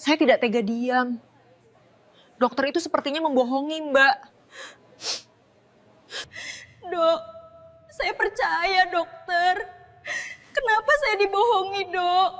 Saya tidak tega diam. Dokter itu sepertinya membohongi, Mbak. Dok, saya percaya dokter. Kenapa saya dibohongi, Dok?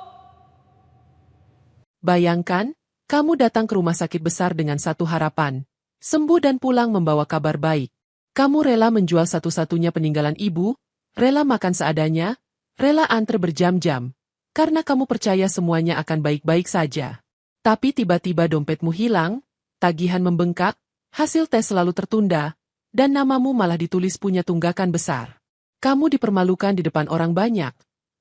Bayangkan, kamu datang ke rumah sakit besar dengan satu harapan. Sembuh dan pulang membawa kabar baik. Kamu rela menjual satu-satunya peninggalan ibu, rela makan seadanya, rela antre berjam-jam, karena kamu percaya semuanya akan baik-baik saja. Tapi tiba-tiba dompetmu hilang, tagihan membengkak, hasil tes selalu tertunda, dan namamu malah ditulis punya tunggakan besar. Kamu dipermalukan di depan orang banyak.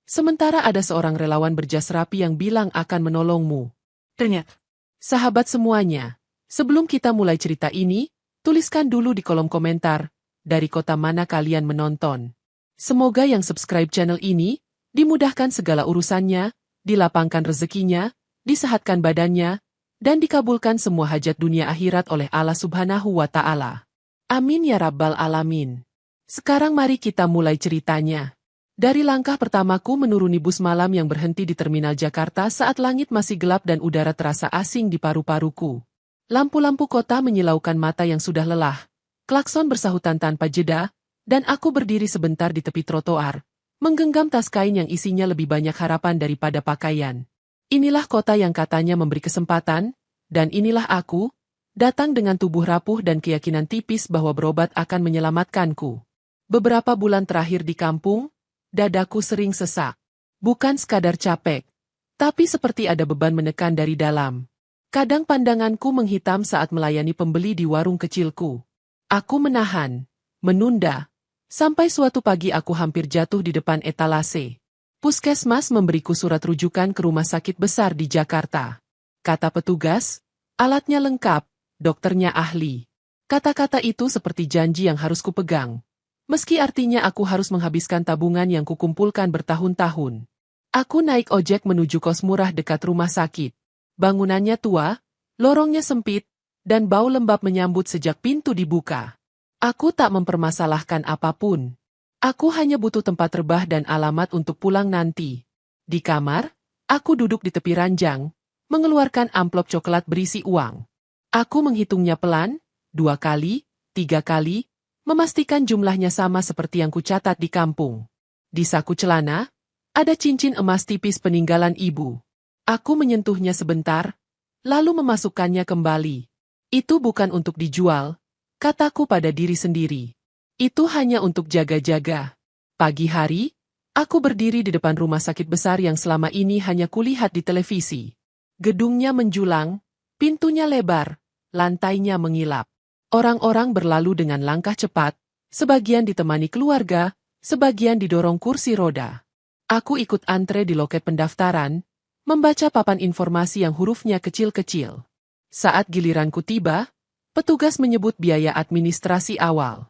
Sementara ada seorang relawan berjas rapi yang bilang akan menolongmu. Ternyata, Sahabat semuanya, sebelum kita mulai cerita ini, tuliskan dulu di kolom komentar, dari kota mana kalian menonton. Semoga yang subscribe channel ini, dimudahkan segala urusannya, dilapangkan rezekinya, disehatkan badannya, dan dikabulkan semua hajat dunia akhirat oleh Allah Subhanahu wa Ta'ala. Amin ya Rabbal Alamin. Sekarang mari kita mulai ceritanya. Dari langkah pertamaku menuruni bus malam yang berhenti di Terminal Jakarta saat langit masih gelap dan udara terasa asing di paru-paruku. Lampu-lampu kota menyilaukan mata yang sudah lelah. Klakson bersahutan tanpa jeda, dan aku berdiri sebentar di tepi trotoar, menggenggam tas kain yang isinya lebih banyak harapan daripada pakaian. Inilah kota yang katanya memberi kesempatan, dan inilah aku, datang dengan tubuh rapuh dan keyakinan tipis bahwa berobat akan menyelamatkanku. Beberapa bulan terakhir di kampung, dadaku sering sesak. Bukan sekadar capek, tapi seperti ada beban menekan dari dalam. Kadang pandanganku menghitam saat melayani pembeli di warung kecilku. Aku menahan, menunda, sampai suatu pagi aku hampir jatuh di depan etalase. Puskesmas memberiku surat rujukan ke rumah sakit besar di Jakarta. Kata petugas, alatnya lengkap, dokternya ahli. Kata-kata itu seperti janji yang harus kupegang. Meski artinya aku harus menghabiskan tabungan yang kukumpulkan bertahun-tahun. Aku naik ojek menuju kos murah dekat rumah sakit. Bangunannya tua, lorongnya sempit, dan bau lembab menyambut sejak pintu dibuka. Aku tak mempermasalahkan apapun. Aku hanya butuh tempat rebah dan alamat untuk pulang nanti. Di kamar, aku duduk di tepi ranjang, mengeluarkan amplop coklat berisi uang. Aku menghitungnya pelan, 2 kali, 3 kali, memastikan jumlahnya sama seperti yang kucatat di kampung. Di saku celana, ada cincin emas tipis peninggalan ibu. Aku menyentuhnya sebentar, lalu memasukkannya kembali. Itu bukan untuk dijual, kataku pada diri sendiri. Itu hanya untuk jaga-jaga. Pagi hari, aku berdiri di depan rumah sakit besar yang selama ini hanya kulihat di televisi. Gedungnya menjulang, pintunya lebar, lantainya mengilap. Orang-orang berlalu dengan langkah cepat, sebagian ditemani keluarga, sebagian didorong kursi roda. Aku ikut antre di loket pendaftaran, membaca papan informasi yang hurufnya kecil-kecil. Saat giliranku tiba, petugas menyebut biaya administrasi awal.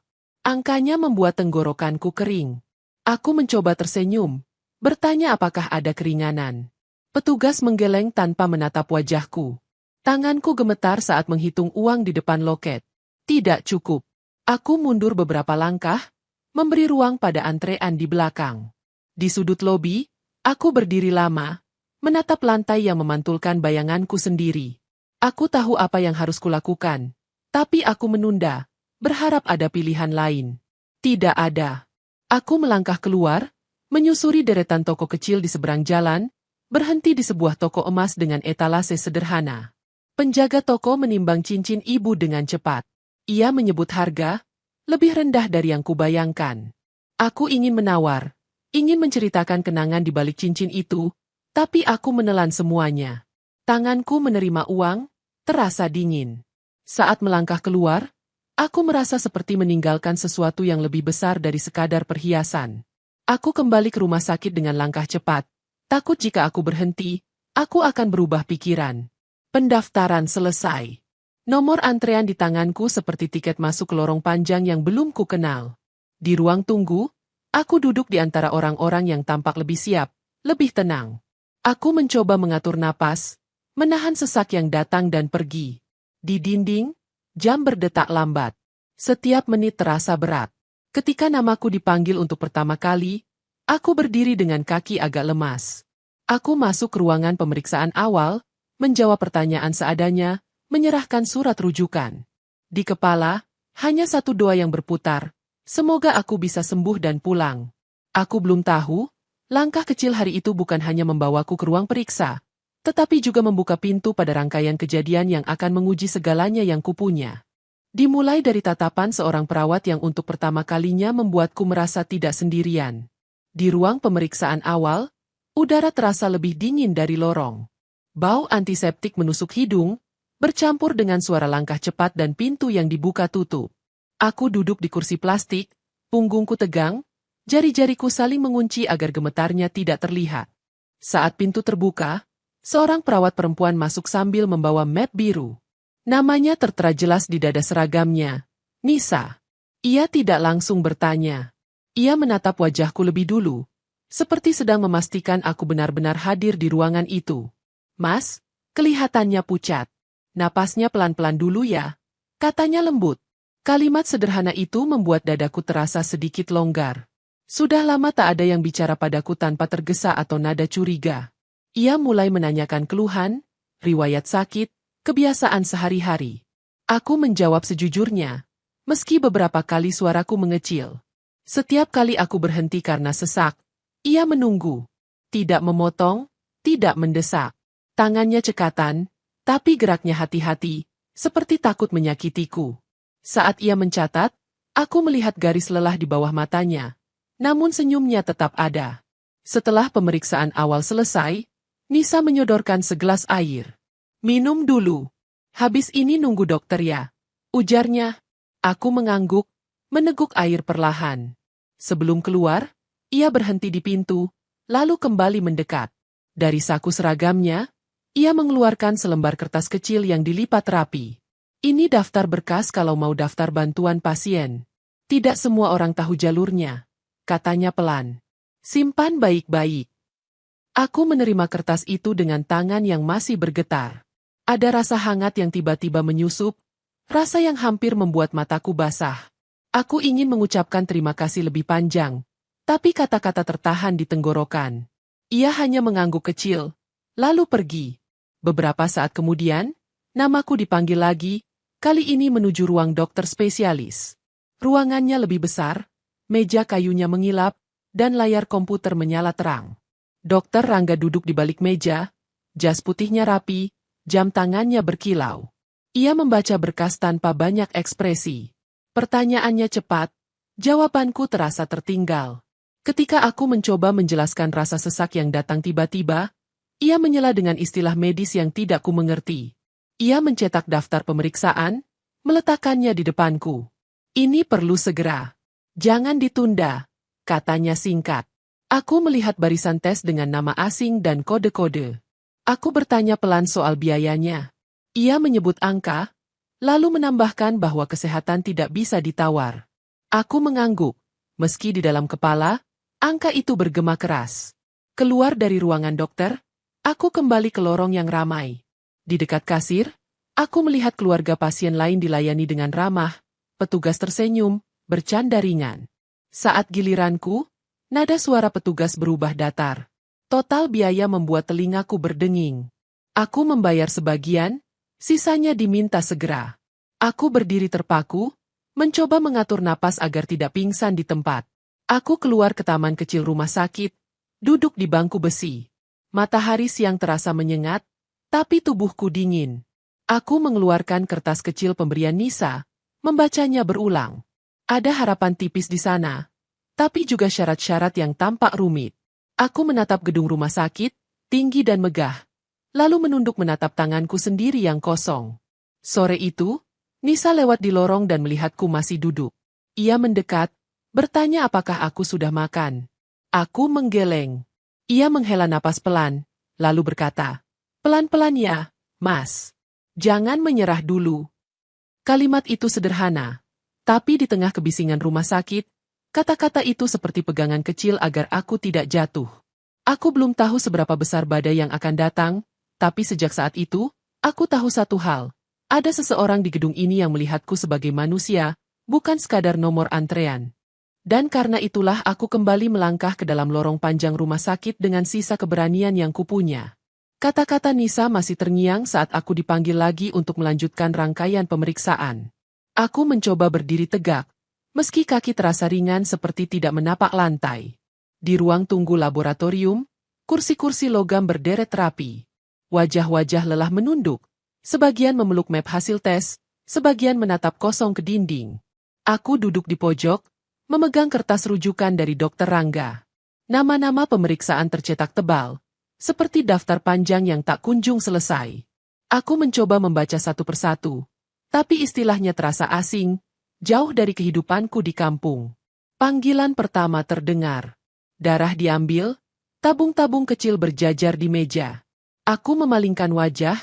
Angkanya membuat tenggorokanku kering. Aku mencoba tersenyum, bertanya apakah ada keringanan. Petugas menggeleng tanpa menatap wajahku. Tanganku gemetar saat menghitung uang di depan loket. Tidak cukup. Aku mundur beberapa langkah, memberi ruang pada antrean di belakang. Di sudut lobi, aku berdiri lama, menatap lantai yang memantulkan bayanganku sendiri. Aku tahu apa yang harus kulakukan, tapi aku menunda, berharap ada pilihan lain. Tidak ada. Aku melangkah keluar, menyusuri deretan toko kecil di seberang jalan, berhenti di sebuah toko emas dengan etalase sederhana. Penjaga toko menimbang cincin ibu dengan cepat. Ia menyebut harga, lebih rendah dari yang kubayangkan. Aku ingin menawar, ingin menceritakan kenangan di balik cincin itu, tapi aku menelan semuanya. Tanganku menerima uang, terasa dingin. Saat melangkah keluar, aku merasa seperti meninggalkan sesuatu yang lebih besar dari sekadar perhiasan. Aku kembali ke rumah sakit dengan langkah cepat. Takut jika aku berhenti, aku akan berubah pikiran. Pendaftaran selesai. Nomor antrean di tanganku seperti tiket masuk ke lorong panjang yang belum ku kenal. Di ruang tunggu, aku duduk di antara orang-orang yang tampak lebih siap, lebih tenang. Aku mencoba mengatur napas, menahan sesak yang datang dan pergi. Di dinding, jam berdetak lambat. Setiap menit terasa berat. Ketika namaku dipanggil untuk pertama kali, aku berdiri dengan kaki agak lemas. Aku masuk ke ruangan pemeriksaan awal, menjawab pertanyaan seadanya, menyerahkan surat rujukan. Di kepala, hanya satu doa yang berputar, semoga aku bisa sembuh dan pulang. Aku belum tahu, langkah kecil hari itu bukan hanya membawaku ke ruang periksa, tetapi juga membuka pintu pada rangkaian kejadian yang akan menguji segalanya yang kupunya. Dimulai dari tatapan seorang perawat yang untuk pertama kalinya membuatku merasa tidak sendirian. Di ruang pemeriksaan awal, udara terasa lebih dingin dari lorong. Bau antiseptik menusuk hidung, bercampur dengan suara langkah cepat dan pintu yang dibuka tutup. Aku duduk di kursi plastik, punggungku tegang, jari-jariku saling mengunci agar gemetarnya tidak terlihat. Saat pintu terbuka, seorang perawat perempuan masuk sambil membawa map biru. Namanya tertera jelas di dada seragamnya, Nisa. Ia tidak langsung bertanya. Ia menatap wajahku lebih dulu, seperti sedang memastikan aku benar-benar hadir di ruangan itu. Mas, kelihatannya pucat. Napasnya pelan-pelan dulu ya, katanya lembut. Kalimat sederhana itu membuat dadaku terasa sedikit longgar. Sudah lama tak ada yang bicara padaku tanpa tergesa atau nada curiga. Ia mulai menanyakan keluhan, riwayat sakit, kebiasaan sehari-hari. Aku menjawab sejujurnya, meski beberapa kali suaraku mengecil. Setiap kali aku berhenti karena sesak, ia menunggu. Tidak memotong, tidak mendesak. Tangannya cekatan, tapi geraknya hati-hati, seperti takut menyakitiku. Saat ia mencatat, aku melihat garis lelah di bawah matanya, namun senyumnya tetap ada. Setelah pemeriksaan awal selesai, Nisa menyodorkan segelas air. Minum dulu. Habis ini nunggu dokter ya, ujarnya. Aku mengangguk, meneguk air perlahan. Sebelum keluar, ia berhenti di pintu, lalu kembali mendekat. Dari saku seragamnya, ia mengeluarkan selembar kertas kecil yang dilipat rapi. Ini daftar berkas kalau mau daftar bantuan pasien. Tidak semua orang tahu jalurnya, katanya pelan. Simpan baik-baik. Aku menerima kertas itu dengan tangan yang masih bergetar. Ada rasa hangat yang tiba-tiba menyusup, rasa yang hampir membuat mataku basah. Aku ingin mengucapkan terima kasih lebih panjang, tapi kata-kata tertahan di tenggorokan. Ia hanya mengangguk kecil, lalu pergi. Beberapa saat kemudian, namaku dipanggil lagi, kali ini menuju ruang dokter spesialis. Ruangannya lebih besar, meja kayunya mengilap, dan layar komputer menyala terang. Dokter Rangga duduk di balik meja, jas putihnya rapi, jam tangannya berkilau. Ia membaca berkas tanpa banyak ekspresi. Pertanyaannya cepat, jawabanku terasa tertinggal. Ketika aku mencoba menjelaskan rasa sesak yang datang tiba-tiba, ia menyela dengan istilah medis yang tidak ku mengerti. Ia mencetak daftar pemeriksaan, meletakkannya di depanku. Ini perlu segera. Jangan ditunda, katanya singkat. Aku melihat barisan tes dengan nama asing dan kode-kode. Aku bertanya pelan soal biayanya. Ia menyebut angka, lalu menambahkan bahwa kesehatan tidak bisa ditawar. Aku mengangguk, meski di dalam kepala, angka itu bergema keras. Keluar dari ruangan dokter, aku kembali ke lorong yang ramai. Di dekat kasir, aku melihat keluarga pasien lain dilayani dengan ramah, petugas tersenyum, bercanda ringan. Saat giliranku, nada suara petugas berubah datar. Total biaya membuat telingaku berdenging. Aku membayar sebagian, sisanya diminta segera. Aku berdiri terpaku, mencoba mengatur napas agar tidak pingsan di tempat. Aku keluar ke taman kecil rumah sakit, duduk di bangku besi. Matahari siang terasa menyengat, tapi tubuhku dingin. Aku mengeluarkan kertas kecil pemberian Nisa, membacanya berulang. Ada harapan tipis di sana, tapi juga syarat-syarat yang tampak rumit. Aku menatap gedung rumah sakit, tinggi dan megah, lalu menunduk menatap tanganku sendiri yang kosong. Sore itu, Nisa lewat di lorong dan melihatku masih duduk. Ia mendekat, bertanya apakah aku sudah makan. Aku menggeleng. Ia menghela napas pelan, lalu berkata, "Pelan-pelan ya, Mas. Jangan menyerah dulu." Kalimat itu sederhana, tapi di tengah kebisingan rumah sakit, kata-kata itu seperti pegangan kecil agar aku tidak jatuh. Aku belum tahu seberapa besar badai yang akan datang, tapi sejak saat itu, aku tahu satu hal. Ada seseorang di gedung ini yang melihatku sebagai manusia, bukan sekadar nomor antrean. Dan karena itulah aku kembali melangkah ke dalam lorong panjang rumah sakit dengan sisa keberanian yang kupunya. Kata-kata Nisa masih terngiang saat aku dipanggil lagi untuk melanjutkan rangkaian pemeriksaan. Aku mencoba berdiri tegak, meski kaki terasa ringan seperti tidak menapak lantai. Di ruang tunggu laboratorium, kursi-kursi logam berderet rapi. Wajah-wajah lelah menunduk, sebagian memeluk map hasil tes, sebagian menatap kosong ke dinding. Aku duduk di pojok, memegang kertas rujukan dari Dokter Rangga. Nama-nama pemeriksaan tercetak tebal, seperti daftar panjang yang tak kunjung selesai. Aku mencoba membaca satu persatu, tapi istilahnya terasa asing, jauh dari kehidupanku di kampung. Panggilan pertama terdengar. Darah diambil, tabung-tabung kecil berjajar di meja. Aku memalingkan wajah,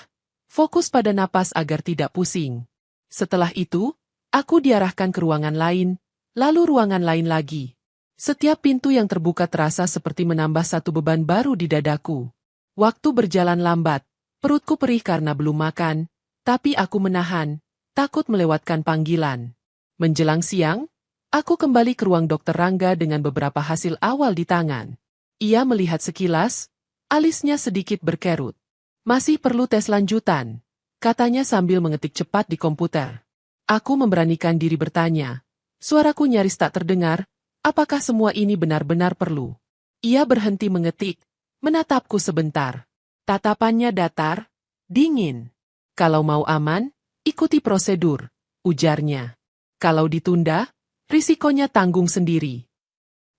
fokus pada napas agar tidak pusing. Setelah itu, aku diarahkan ke ruangan lain, lalu ruangan lain lagi. Setiap pintu yang terbuka terasa seperti menambah satu beban baru di dadaku. Waktu berjalan lambat, perutku perih karena belum makan, tapi aku menahan, takut melewatkan panggilan. Menjelang siang, aku kembali ke ruang Dokter Rangga dengan beberapa hasil awal di tangan. Ia melihat sekilas, alisnya sedikit berkerut. Masih perlu tes lanjutan, katanya sambil mengetik cepat di komputer. Aku memberanikan diri bertanya. Suaraku nyaris tak terdengar. Apakah semua ini benar-benar perlu? Ia berhenti mengetik, menatapku sebentar. Tatapannya datar, dingin. Kalau mau aman, ikuti prosedur, ujarnya. Kalau ditunda, risikonya tanggung sendiri.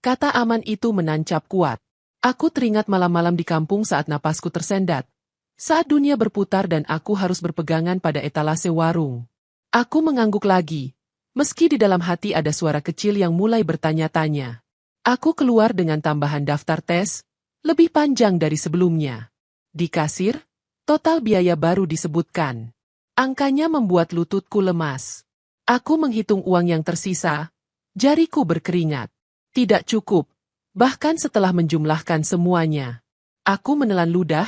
Kata aman itu menancap kuat. Aku teringat malam-malam di kampung saat napasku tersendat. Saat dunia berputar dan aku harus berpegangan pada etalase warung. Aku mengangguk lagi. Meski di dalam hati ada suara kecil yang mulai bertanya-tanya. Aku keluar dengan tambahan daftar tes, lebih panjang dari sebelumnya. Di kasir, total biaya baru disebutkan. Angkanya membuat lututku lemas. Aku menghitung uang yang tersisa, jariku berkeringat. Tidak cukup, bahkan setelah menjumlahkan semuanya. Aku menelan ludah,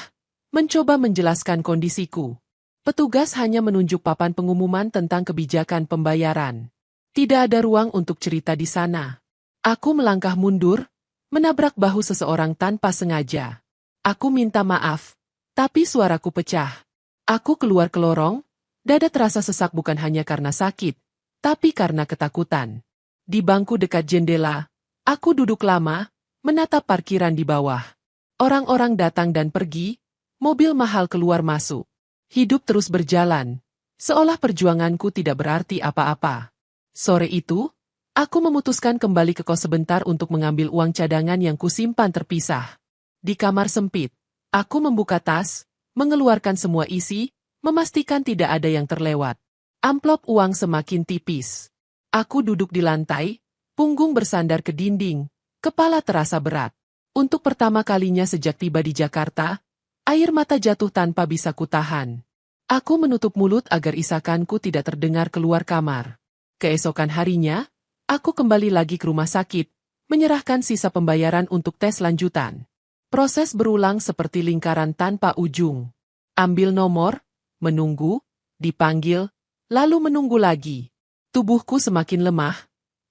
mencoba menjelaskan kondisiku. Petugas hanya menunjuk papan pengumuman tentang kebijakan pembayaran. Tidak ada ruang untuk cerita di sana. Aku melangkah mundur, menabrak bahu seseorang tanpa sengaja. Aku minta maaf, tapi suaraku pecah. Aku keluar ke lorong, dada terasa sesak bukan hanya karena sakit, tapi karena ketakutan. Di bangku dekat jendela, aku duduk lama, menatap parkiran di bawah. Orang-orang datang dan pergi, mobil mahal keluar masuk. Hidup terus berjalan, seolah perjuanganku tidak berarti apa-apa. Sore itu, aku memutuskan kembali ke kos sebentar untuk mengambil uang cadangan yang kusimpan terpisah. Di kamar sempit, aku membuka tas, mengeluarkan semua isi, memastikan tidak ada yang terlewat. Amplop uang semakin tipis. Aku duduk di lantai, punggung bersandar ke dinding, kepala terasa berat. Untuk pertama kalinya sejak tiba di Jakarta, air mata jatuh tanpa bisa kutahan. Aku menutup mulut agar isakanku tidak terdengar keluar kamar. Keesokan harinya, aku kembali lagi ke rumah sakit, menyerahkan sisa pembayaran untuk tes lanjutan. Proses berulang seperti lingkaran tanpa ujung. Ambil nomor, menunggu, dipanggil, lalu menunggu lagi. Tubuhku semakin lemah,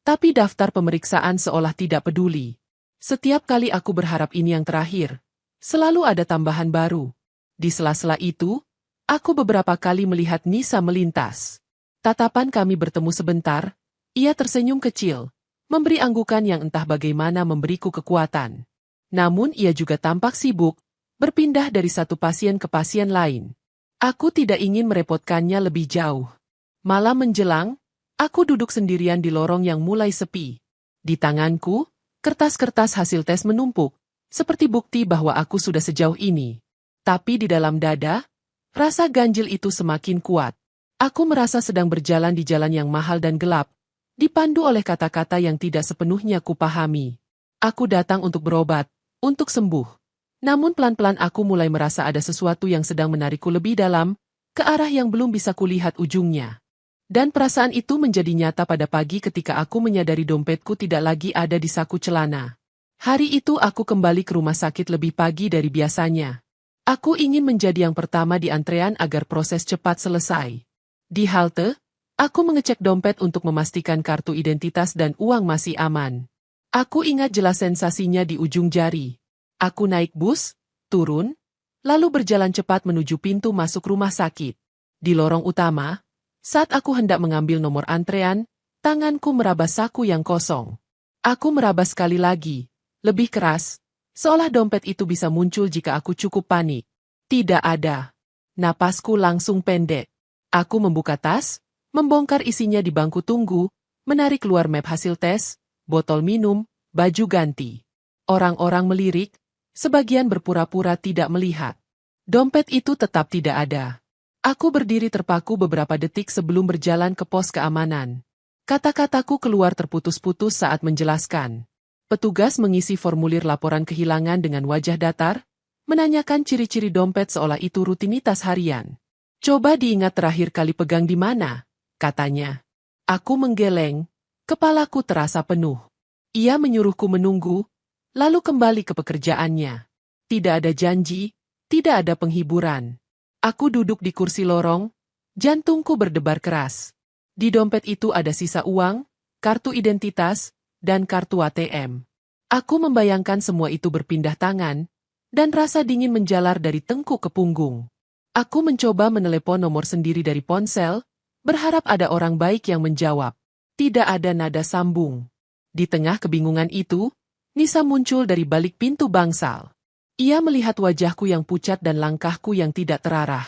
tapi daftar pemeriksaan seolah tidak peduli. Setiap kali aku berharap ini yang terakhir, selalu ada tambahan baru. Di sela-sela itu, aku beberapa kali melihat Nisa melintas. Tatapan kami bertemu sebentar, ia tersenyum kecil, memberi anggukan yang entah bagaimana memberiku kekuatan. Namun ia juga tampak sibuk, berpindah dari satu pasien ke pasien lain. Aku tidak ingin merepotkannya lebih jauh. Malam menjelang, aku duduk sendirian di lorong yang mulai sepi. Di tanganku, kertas-kertas hasil tes menumpuk, seperti bukti bahwa aku sudah sejauh ini. Tapi di dalam dada, rasa ganjil itu semakin kuat. Aku merasa sedang berjalan di jalan yang mahal dan gelap, dipandu oleh kata-kata yang tidak sepenuhnya kupahami. Aku datang untuk berobat, untuk sembuh. Namun pelan-pelan aku mulai merasa ada sesuatu yang sedang menarikku lebih dalam, ke arah yang belum bisa kulihat ujungnya. Dan perasaan itu menjadi nyata pada pagi ketika aku menyadari dompetku tidak lagi ada di saku celana. Hari itu aku kembali ke rumah sakit lebih pagi dari biasanya. Aku ingin menjadi yang pertama di antrean agar proses cepat selesai. Di halte, aku mengecek dompet untuk memastikan kartu identitas dan uang masih aman. Aku ingat jelas sensasinya di ujung jari. Aku naik bus, turun, lalu berjalan cepat menuju pintu masuk rumah sakit. Di lorong utama, saat aku hendak mengambil nomor antrean, tanganku meraba saku yang kosong. Aku meraba sekali lagi, lebih keras, seolah dompet itu bisa muncul jika aku cukup panik. Tidak ada. Napasku langsung pendek. Aku membuka tas, membongkar isinya di bangku tunggu, menarik keluar map hasil tes, botol minum, baju ganti. Orang-orang melirik, sebagian berpura-pura tidak melihat. Dompet itu tetap tidak ada. Aku berdiri terpaku beberapa detik sebelum berjalan ke pos keamanan. Kata-kataku keluar terputus-putus saat menjelaskan. Petugas mengisi formulir laporan kehilangan dengan wajah datar, menanyakan ciri-ciri dompet seolah itu rutinitas harian. Coba diingat terakhir kali pegang di mana, katanya. Aku menggeleng, kepalaku terasa penuh. Ia menyuruhku menunggu, lalu kembali ke pekerjaannya. Tidak ada janji, tidak ada penghiburan. Aku duduk di kursi lorong, jantungku berdebar keras. Di dompet itu ada sisa uang, kartu identitas, dan kartu ATM. Aku membayangkan semua itu berpindah tangan, dan rasa dingin menjalar dari tengkuk ke punggung. Aku mencoba menelepon nomor sendiri dari ponsel, berharap ada orang baik yang menjawab. Tidak ada nada sambung. Di tengah kebingungan itu, Nisa muncul dari balik pintu bangsal. Ia melihat wajahku yang pucat dan langkahku yang tidak terarah.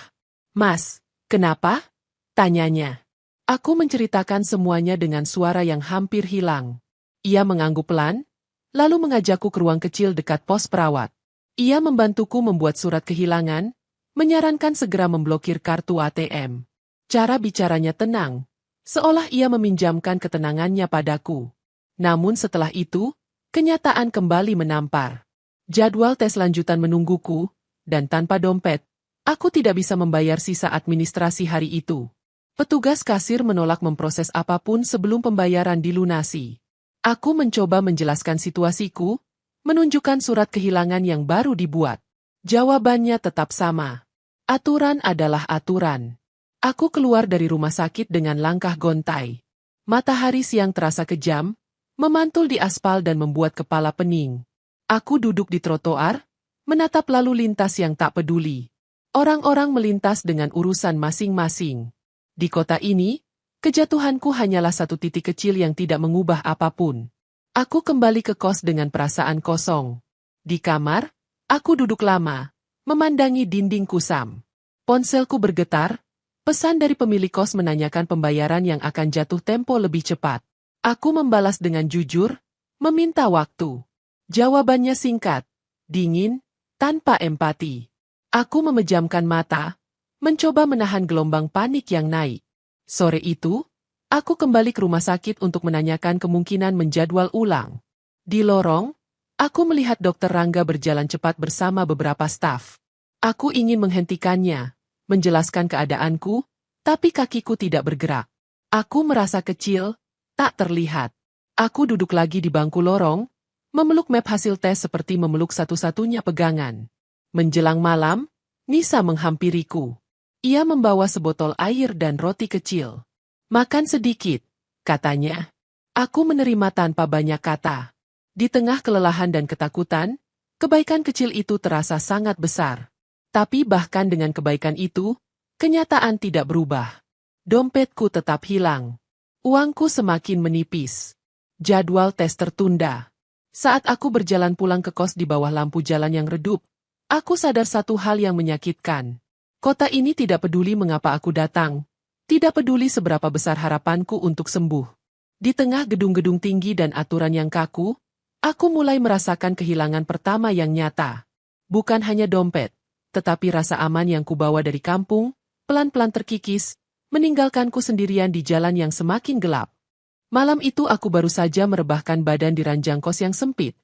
"Mas, kenapa?" tanyanya. Aku menceritakan semuanya dengan suara yang hampir hilang. Ia mengangguk pelan, lalu mengajakku ke ruang kecil dekat pos perawat. Ia membantuku membuat surat kehilangan, menyarankan segera memblokir kartu ATM. Cara bicaranya tenang, seolah ia meminjamkan ketenangannya padaku. Namun setelah itu, kenyataan kembali menampar. Jadwal tes lanjutan menungguku, dan tanpa dompet, aku tidak bisa membayar sisa administrasi hari itu. Petugas kasir menolak memproses apapun sebelum pembayaran dilunasi. Aku mencoba menjelaskan situasiku, menunjukkan surat kehilangan yang baru dibuat. Jawabannya tetap sama. Aturan adalah aturan. Aku keluar dari rumah sakit dengan langkah gontai. Matahari siang terasa kejam, memantul di aspal dan membuat kepala pening. Aku duduk di trotoar, menatap lalu lintas yang tak peduli. Orang-orang melintas dengan urusan masing-masing. Di kota ini, kejatuhanku hanyalah satu titik kecil yang tidak mengubah apapun. Aku kembali ke kos dengan perasaan kosong. Di kamar, aku duduk lama, memandangi dinding kusam. Ponselku bergetar, pesan dari pemilik kos menanyakan pembayaran yang akan jatuh tempo lebih cepat. Aku membalas dengan jujur, meminta waktu. Jawabannya singkat, dingin, tanpa empati. Aku memejamkan mata, mencoba menahan gelombang panik yang naik. Sore itu, aku kembali ke rumah sakit untuk menanyakan kemungkinan menjadwal ulang. Di lorong, aku melihat Dr. Rangga berjalan cepat bersama beberapa staf. Aku ingin menghentikannya, menjelaskan keadaanku, tapi kakiku tidak bergerak. Aku merasa kecil, tak terlihat. Aku duduk lagi di bangku lorong, memeluk map hasil tes seperti memeluk satu-satunya pegangan. Menjelang malam, Nisa menghampiriku. Ia membawa sebotol air dan roti kecil. "Makan sedikit," katanya. Aku menerima tanpa banyak kata. Di tengah kelelahan dan ketakutan, kebaikan kecil itu terasa sangat besar. Tapi bahkan dengan kebaikan itu, kenyataan tidak berubah. Dompetku tetap hilang. Uangku semakin menipis. Jadwal tes tertunda. Saat aku berjalan pulang ke kos di bawah lampu jalan yang redup, aku sadar satu hal yang menyakitkan. Kota ini tidak peduli mengapa aku datang, tidak peduli seberapa besar harapanku untuk sembuh. Di tengah gedung-gedung tinggi dan aturan yang kaku, aku mulai merasakan kehilangan pertama yang nyata. Bukan hanya dompet, tetapi rasa aman yang kubawa dari kampung, pelan-pelan terkikis, meninggalkanku sendirian di jalan yang semakin gelap. Malam itu aku baru saja merebahkan badan di ranjang kos yang sempit.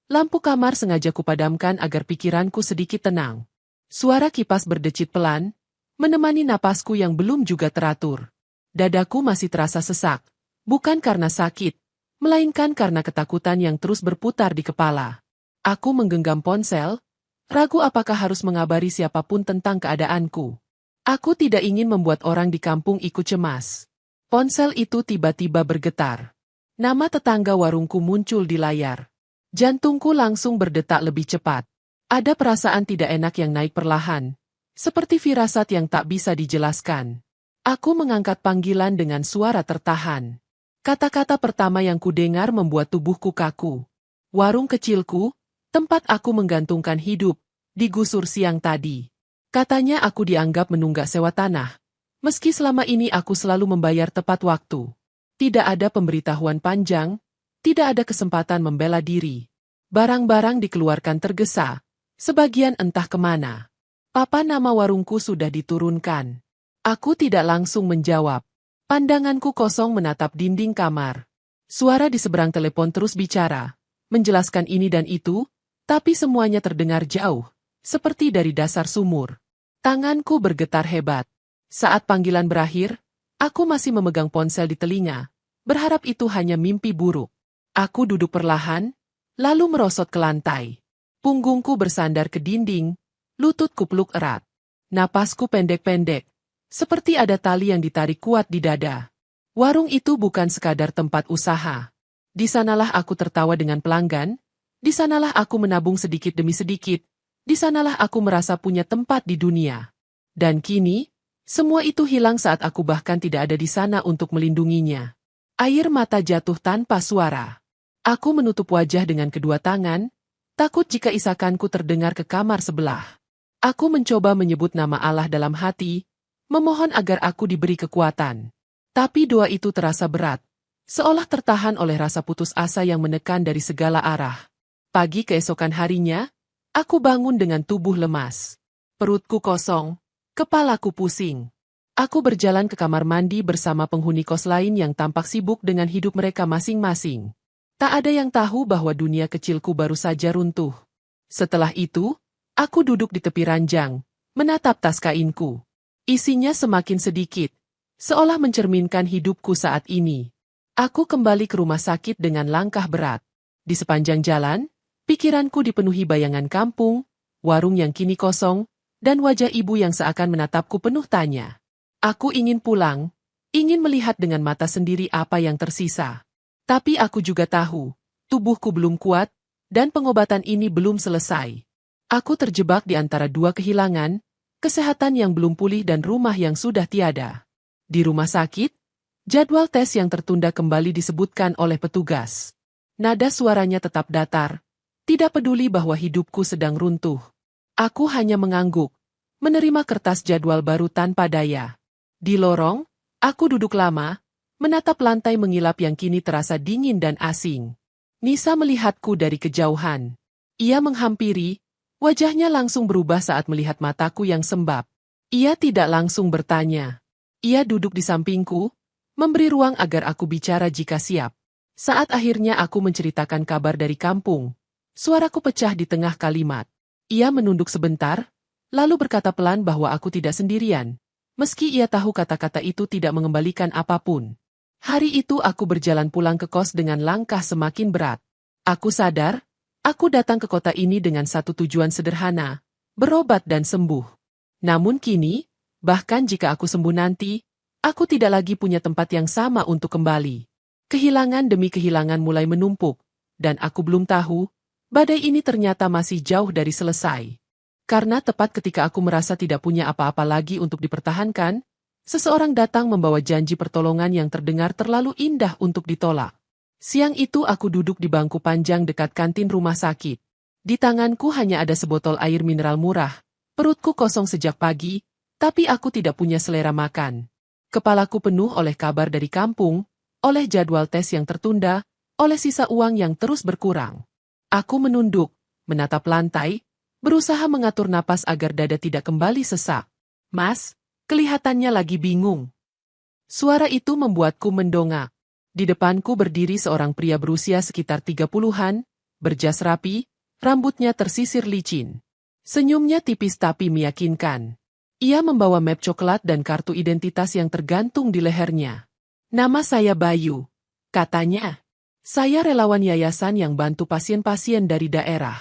Lampu kamar sengaja kupadamkan agar pikiranku sedikit tenang. Suara kipas berdecit pelan, menemani napasku yang belum juga teratur. Dadaku masih terasa sesak, bukan karena sakit, melainkan karena ketakutan yang terus berputar di kepala. Aku menggenggam ponsel, ragu apakah harus mengabari siapapun tentang keadaanku. Aku tidak ingin membuat orang di kampung ikut cemas. Ponsel itu tiba-tiba bergetar. Nama tetangga warungku muncul di layar. Jantungku langsung berdetak lebih cepat. Ada perasaan tidak enak yang naik perlahan, seperti firasat yang tak bisa dijelaskan. Aku mengangkat panggilan dengan suara tertahan. Kata-kata pertama yang kudengar membuat tubuhku kaku. Warung kecilku, tempat aku menggantungkan hidup, digusur siang tadi. Katanya aku dianggap menunggak sewa tanah. Meski selama ini aku selalu membayar tepat waktu. Tidak ada pemberitahuan panjang, tidak ada kesempatan membela diri. Barang-barang dikeluarkan tergesa, sebagian entah kemana. Papan nama warungku sudah diturunkan. Aku tidak langsung menjawab. Pandanganku kosong menatap dinding kamar. Suara di seberang telepon terus bicara, menjelaskan ini dan itu, tapi semuanya terdengar jauh, seperti dari dasar sumur. Tanganku bergetar hebat. Saat panggilan berakhir, aku masih memegang ponsel di telinga, berharap itu hanya mimpi buruk. Aku duduk perlahan, lalu merosot ke lantai. Punggungku bersandar ke dinding, lututku peluk erat. Napasku pendek-pendek, seperti ada tali yang ditarik kuat di dada. Warung itu bukan sekadar tempat usaha. Di sanalah aku tertawa dengan pelanggan, di sanalah aku menabung sedikit demi sedikit, di sanalah aku merasa punya tempat di dunia. Dan kini, semua itu hilang saat aku bahkan tidak ada di sana untuk melindunginya. Air mata jatuh tanpa suara. Aku menutup wajah dengan kedua tangan, takut jika isakanku terdengar ke kamar sebelah. Aku mencoba menyebut nama Allah dalam hati, memohon agar aku diberi kekuatan. Tapi doa itu terasa berat, seolah tertahan oleh rasa putus asa yang menekan dari segala arah. Pagi keesokan harinya, aku bangun dengan tubuh lemas. Perutku kosong, kepalaku pusing. Aku berjalan ke kamar mandi bersama penghuni kos lain yang tampak sibuk dengan hidup mereka masing-masing. Tak ada yang tahu bahwa dunia kecilku baru saja runtuh. Setelah itu, aku duduk di tepi ranjang, menatap tas kainku. Isinya semakin sedikit, seolah mencerminkan hidupku saat ini. Aku kembali ke rumah sakit dengan langkah berat. Di sepanjang jalan, pikiranku dipenuhi bayangan kampung, warung yang kini kosong, dan wajah ibu yang seakan menatapku penuh tanya. Aku ingin pulang, ingin melihat dengan mata sendiri apa yang tersisa. Tapi aku juga tahu, tubuhku belum kuat, dan pengobatan ini belum selesai. Aku terjebak di antara dua kehilangan, kesehatan yang belum pulih dan rumah yang sudah tiada. Di rumah sakit, jadwal tes yang tertunda kembali disebutkan oleh petugas. Nada suaranya tetap datar, tidak peduli bahwa hidupku sedang runtuh. Aku hanya mengangguk, menerima kertas jadwal baru tanpa daya. Di lorong, aku duduk lama, menatap lantai mengilap yang kini terasa dingin dan asing. Nisa melihatku dari kejauhan. Ia menghampiri, wajahnya langsung berubah saat melihat mataku yang sembab. Ia tidak langsung bertanya. Ia duduk di sampingku, memberi ruang agar aku bicara jika siap. Saat akhirnya aku menceritakan kabar dari kampung, suaraku pecah di tengah kalimat. Ia menunduk sebentar, lalu berkata pelan bahwa aku tidak sendirian. Meski ia tahu kata-kata itu tidak mengembalikan apapun. Hari itu aku berjalan pulang ke kos dengan langkah semakin berat. Aku sadar, aku datang ke kota ini dengan satu tujuan sederhana, berobat dan sembuh. Namun kini, bahkan jika aku sembuh nanti, aku tidak lagi punya tempat yang sama untuk kembali. Kehilangan demi kehilangan mulai menumpuk, dan aku belum tahu, badai ini ternyata masih jauh dari selesai. Karena tepat ketika aku merasa tidak punya apa-apa lagi untuk dipertahankan, seseorang datang membawa janji pertolongan yang terdengar terlalu indah untuk ditolak. Siang itu aku duduk di bangku panjang dekat kantin rumah sakit. Di tanganku hanya ada sebotol air mineral murah, perutku kosong sejak pagi, tapi aku tidak punya selera makan. Kepalaku penuh oleh kabar dari kampung, oleh jadwal tes yang tertunda, oleh sisa uang yang terus berkurang. Aku menunduk, menatap lantai, berusaha mengatur napas agar dada tidak kembali sesak. Mas, kelihatannya lagi bingung. Suara itu membuatku mendongak. Di depanku berdiri seorang pria berusia sekitar 30-an, berjas rapi, rambutnya tersisir licin. Senyumnya tipis tapi meyakinkan. Ia membawa map coklat dan kartu identitas yang tergantung di lehernya. Nama saya Bayu, katanya. Saya relawan yayasan yang bantu pasien-pasien dari daerah.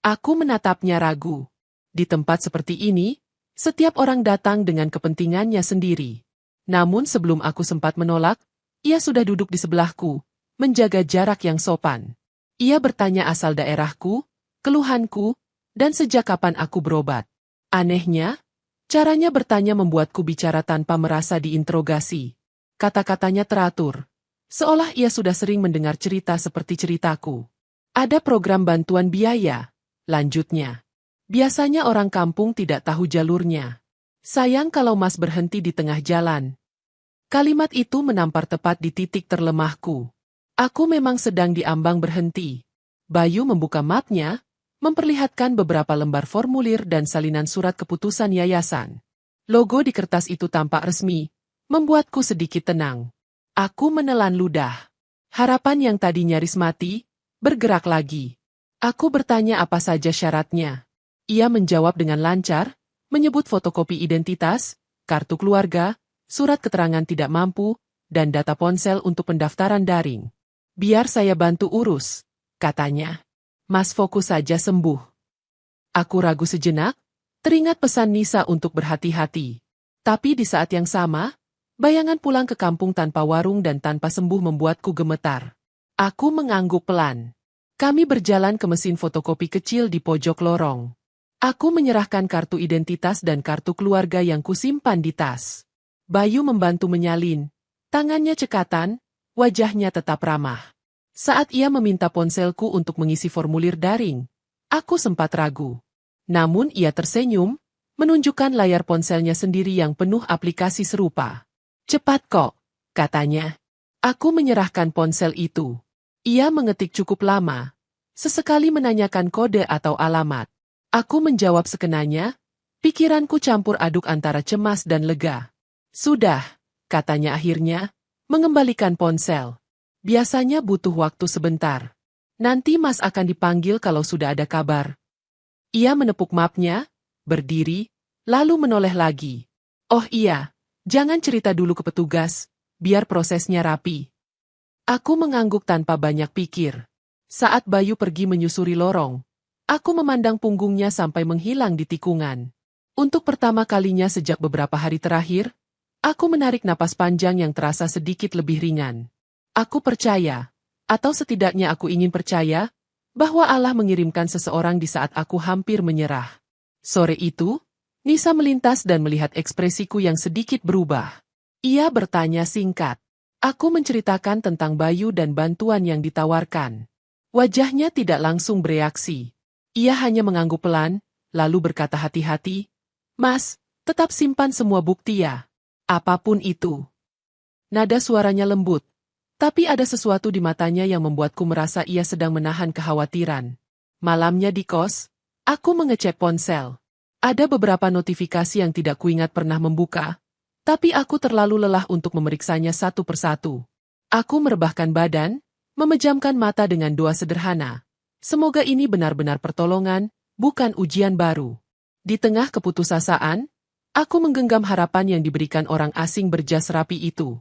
Aku menatapnya ragu. Di tempat seperti ini, setiap orang datang dengan kepentingannya sendiri. Namun sebelum aku sempat menolak, ia sudah duduk di sebelahku, menjaga jarak yang sopan. Ia bertanya asal daerahku, keluhanku, Dan sejak kapan aku berobat? Anehnya, caranya bertanya membuatku bicara tanpa merasa diinterogasi. Kata-katanya teratur, seolah ia sudah sering mendengar cerita seperti ceritaku. Ada program bantuan biaya, lanjutnya. Biasanya orang kampung tidak tahu jalurnya. Sayang kalau Mas berhenti di tengah jalan. Kalimat itu menampar tepat di titik terlemahku. Aku memang sedang diambang berhenti. Bayu membuka mapnya, memperlihatkan beberapa lembar formulir dan salinan surat keputusan yayasan. Logo di kertas itu tampak resmi, membuatku sedikit tenang. Aku menelan ludah. Harapan yang tadi nyaris mati, bergerak lagi. Aku bertanya apa saja syaratnya. Ia menjawab dengan lancar, menyebut fotokopi identitas, kartu keluarga, surat keterangan tidak mampu, dan data ponsel untuk pendaftaran daring. Biar saya bantu urus, katanya. Mas fokus saja sembuh. Aku ragu sejenak, teringat pesan Nisa untuk berhati-hati. Tapi di saat yang sama, bayangan pulang ke kampung tanpa warung dan tanpa sembuh membuatku gemetar. Aku mengangguk pelan. Kami berjalan ke mesin fotokopi kecil di pojok lorong. Aku menyerahkan kartu identitas dan kartu keluarga yang kusimpan di tas. Bayu membantu menyalin. Tangannya cekatan, wajahnya tetap ramah. Saat ia meminta ponselku untuk mengisi formulir daring, aku sempat ragu. Namun ia tersenyum, menunjukkan layar ponselnya sendiri yang penuh aplikasi serupa. Cepat kok, katanya. Aku menyerahkan ponsel itu. Ia mengetik cukup lama, sesekali menanyakan kode atau alamat. Aku menjawab sekenanya, pikiranku campur aduk antara cemas dan lega. Sudah, katanya akhirnya, mengembalikan ponsel. Biasanya butuh waktu sebentar. Nanti Mas akan dipanggil kalau sudah ada kabar. Ia menepuk mapnya, berdiri, lalu menoleh lagi. Oh iya, jangan cerita dulu ke petugas, biar prosesnya rapi. Aku mengangguk tanpa banyak pikir. Saat Bayu pergi menyusuri lorong, aku memandang punggungnya sampai menghilang di tikungan. Untuk pertama kalinya sejak beberapa hari terakhir, aku menarik napas panjang yang terasa sedikit lebih ringan. Aku percaya, atau setidaknya aku ingin percaya, bahwa Allah mengirimkan seseorang di saat aku hampir menyerah. Sore itu, Nisa melintas dan melihat ekspresiku yang sedikit berubah. Ia bertanya singkat. Aku menceritakan tentang Bayu dan bantuan yang ditawarkan. Wajahnya tidak langsung bereaksi. Ia hanya mengangguk pelan, lalu berkata hati-hati, Mas, tetap simpan semua bukti ya. Apapun itu. Nada suaranya lembut, tapi ada sesuatu di matanya yang membuatku merasa ia sedang menahan kekhawatiran. Malamnya di kos, aku mengecek ponsel. Ada beberapa notifikasi yang tidak kuingat pernah membuka, tapi aku terlalu lelah untuk memeriksanya satu persatu. Aku merebahkan badan, memejamkan mata dengan doa sederhana. Semoga ini benar-benar pertolongan, bukan ujian baru. Di tengah keputusasaan, aku menggenggam harapan yang diberikan orang asing berjas rapi itu.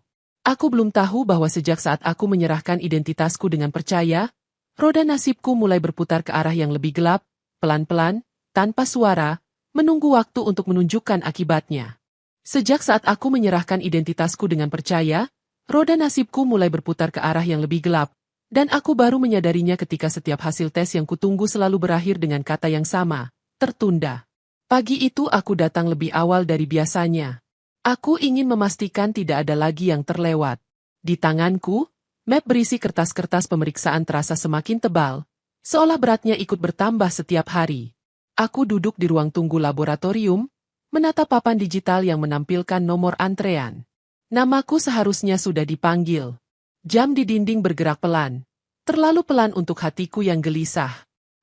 Aku belum tahu bahwa sejak saat aku menyerahkan identitasku dengan percaya, roda nasibku mulai berputar ke arah yang lebih gelap, pelan-pelan, tanpa suara, menunggu waktu untuk menunjukkan akibatnya. Sejak saat aku menyerahkan identitasku dengan percaya, roda nasibku mulai berputar ke arah yang lebih gelap, dan aku baru menyadarinya ketika setiap hasil tes yang kutunggu selalu berakhir dengan kata yang sama, tertunda. Pagi itu aku datang lebih awal dari biasanya. Aku ingin memastikan tidak ada lagi yang terlewat. Di tanganku, map berisi kertas-kertas pemeriksaan terasa semakin tebal, seolah beratnya ikut bertambah setiap hari. Aku duduk di ruang tunggu laboratorium, menatap papan digital yang menampilkan nomor antrean. Namaku seharusnya sudah dipanggil. Jam di dinding bergerak pelan, terlalu pelan untuk hatiku yang gelisah.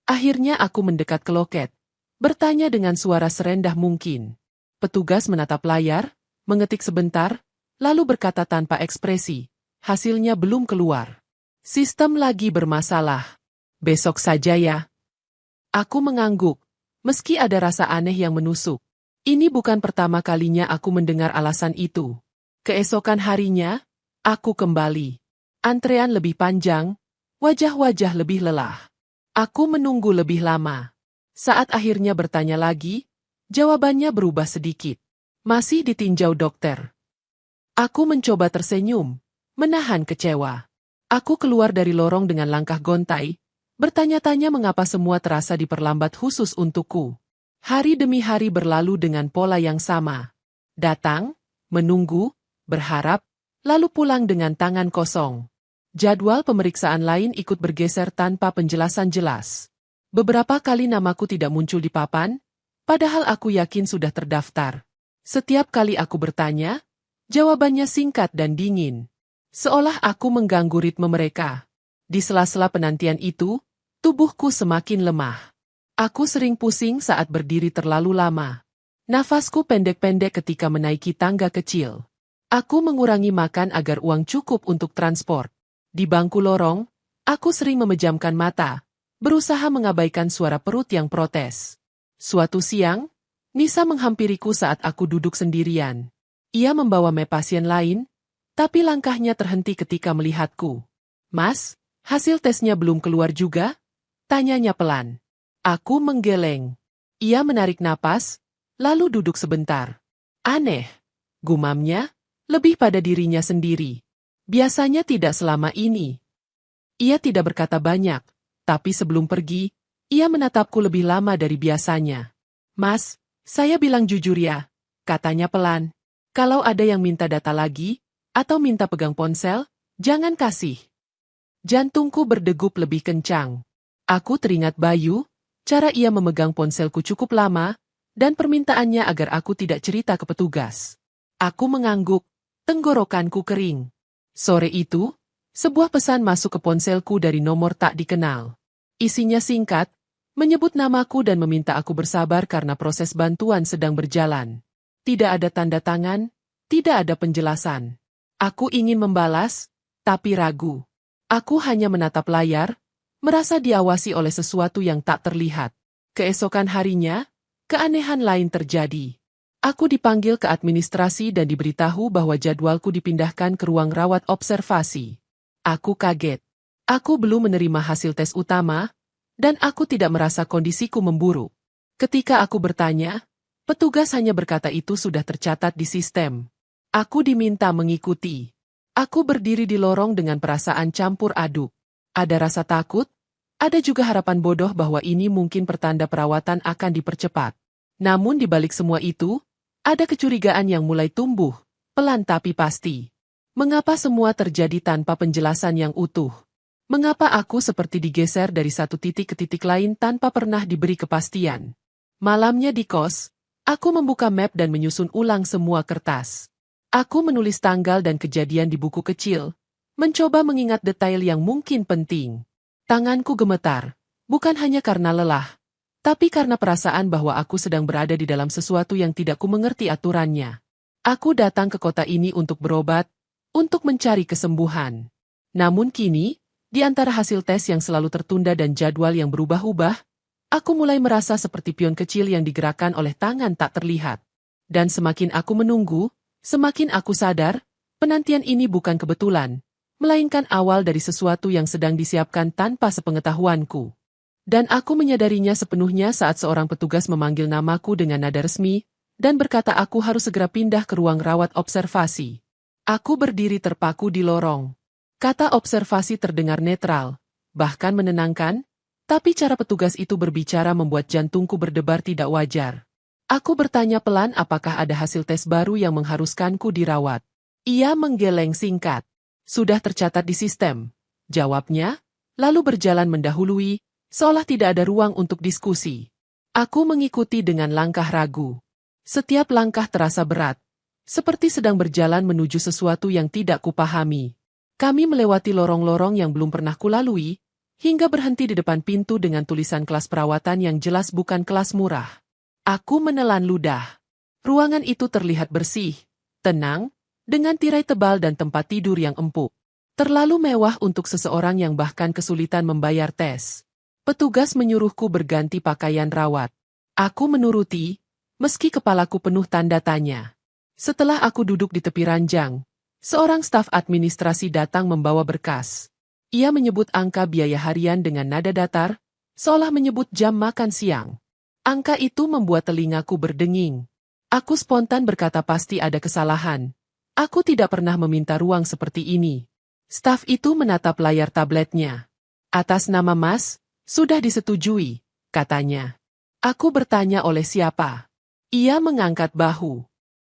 Akhirnya aku mendekat ke loket, bertanya dengan suara serendah mungkin. Petugas menatap layar, mengetik sebentar, lalu berkata tanpa ekspresi, hasilnya belum keluar. Sistem lagi bermasalah. Besok saja ya. Aku mengangguk, meski ada rasa aneh yang menusuk. Ini bukan pertama kalinya aku mendengar alasan itu. Keesokan harinya, aku kembali. Antrean lebih panjang, wajah-wajah lebih lelah. Aku menunggu lebih lama. Saat akhirnya bertanya lagi, jawabannya berubah sedikit. Masih ditinjau dokter. Aku mencoba tersenyum, menahan kecewa. Aku keluar dari lorong dengan langkah gontai, bertanya-tanya mengapa semua terasa diperlambat khusus untukku. Hari demi hari berlalu dengan pola yang sama. Datang, menunggu, berharap, lalu pulang dengan tangan kosong. Jadwal pemeriksaan lain ikut bergeser tanpa penjelasan jelas. Beberapa kali namaku tidak muncul di papan, padahal aku yakin sudah terdaftar. Setiap kali aku bertanya, jawabannya singkat dan dingin. Seolah aku mengganggu ritme mereka. Di sela-sela penantian itu, tubuhku semakin lemah. Aku sering pusing saat berdiri terlalu lama. Nafasku pendek-pendek ketika menaiki tangga kecil. Aku mengurangi makan agar uang cukup untuk transport. Di bangku lorong, aku sering memejamkan mata, berusaha mengabaikan suara perut yang protes. Suatu siang, Nisa menghampiriku saat aku duduk sendirian. Ia membawa map pasien lain, tapi langkahnya terhenti ketika melihatku. "Mas, hasil tesnya belum keluar juga?" tanyanya pelan. Aku menggeleng. Ia menarik napas, lalu duduk sebentar. "Aneh," gumamnya, lebih pada dirinya sendiri. Biasanya tidak selama ini. Ia tidak berkata banyak, tapi sebelum pergi, ia menatapku lebih lama dari biasanya. "Mas, saya bilang jujur ya," katanya pelan. "Kalau ada yang minta data lagi, atau minta pegang ponsel, jangan kasih." Jantungku berdegup lebih kencang. Aku teringat Bayu, cara ia memegang ponselku cukup lama, dan permintaannya agar aku tidak cerita ke petugas. Aku mengangguk, tenggorokanku kering. Sore itu, sebuah pesan masuk ke ponselku dari nomor tak dikenal. Isinya singkat, menyebut namaku dan meminta aku bersabar karena proses bantuan sedang berjalan. Tidak ada tanda tangan, tidak ada penjelasan. Aku ingin membalas, tapi ragu. Aku hanya menatap layar, merasa diawasi oleh sesuatu yang tak terlihat. Keesokan harinya, keanehan lain terjadi. Aku dipanggil ke administrasi dan diberitahu bahwa jadwalku dipindahkan ke ruang rawat observasi. Aku kaget. Aku belum menerima hasil tes utama, dan aku tidak merasa kondisiku memburuk. Ketika aku bertanya, petugas hanya berkata itu sudah tercatat di sistem. Aku diminta mengikuti. Aku berdiri di lorong dengan perasaan campur aduk. Ada rasa takut, ada juga harapan bodoh bahwa ini mungkin pertanda perawatan akan dipercepat. Namun di balik semua itu, ada kecurigaan yang mulai tumbuh, pelan tapi pasti. Mengapa semua terjadi tanpa penjelasan yang utuh? Mengapa aku seperti digeser dari satu titik ke titik lain tanpa pernah diberi kepastian? Malamnya di kos, aku membuka map dan menyusun ulang semua kertas. Aku menulis tanggal dan kejadian di buku kecil, mencoba mengingat detail yang mungkin penting. Tanganku gemetar, bukan hanya karena lelah, tapi karena perasaan bahwa aku sedang berada di dalam sesuatu yang tidak ku mengerti aturannya. Aku datang ke kota ini untuk berobat, untuk mencari kesembuhan. Namun kini, di antara hasil tes yang selalu tertunda dan jadwal yang berubah-ubah, aku mulai merasa seperti pion kecil yang digerakkan oleh tangan tak terlihat. Dan semakin aku menunggu, semakin aku sadar, penantian ini bukan kebetulan, melainkan awal dari sesuatu yang sedang disiapkan tanpa sepengetahuanku. Dan aku menyadarinya sepenuhnya saat seorang petugas memanggil namaku dengan nada resmi, dan berkata aku harus segera pindah ke ruang rawat observasi. Aku berdiri terpaku di lorong. Kata observasi terdengar netral, bahkan menenangkan, tapi cara petugas itu berbicara membuat jantungku berdebar tidak wajar. Aku bertanya pelan apakah ada hasil tes baru yang mengharuskanku dirawat. Ia menggeleng singkat. "Sudah tercatat di sistem," jawabnya, lalu berjalan mendahului, seolah tidak ada ruang untuk diskusi. Aku mengikuti dengan langkah ragu. Setiap langkah terasa berat, seperti sedang berjalan menuju sesuatu yang tidak kupahami. Kami melewati lorong-lorong yang belum pernah kulalui, hingga berhenti di depan pintu dengan tulisan kelas perawatan yang jelas bukan kelas murah. Aku menelan ludah. Ruangan itu terlihat bersih, tenang, dengan tirai tebal dan tempat tidur yang empuk. Terlalu mewah untuk seseorang yang bahkan kesulitan membayar tes. Petugas menyuruhku berganti pakaian rawat. Aku menuruti, meski kepalaku penuh tanda tanya. Setelah aku duduk di tepi ranjang, seorang staf administrasi datang membawa berkas. Ia menyebut angka biaya harian dengan nada datar, seolah menyebut jam makan siang. Angka itu membuat telingaku berdenging. Aku spontan berkata pasti ada kesalahan. Aku tidak pernah meminta ruang seperti ini. Staf itu menatap layar tabletnya. "Atas nama Mas, Sudah disetujui, katanya. Aku bertanya oleh siapa. Ia mengangkat bahu.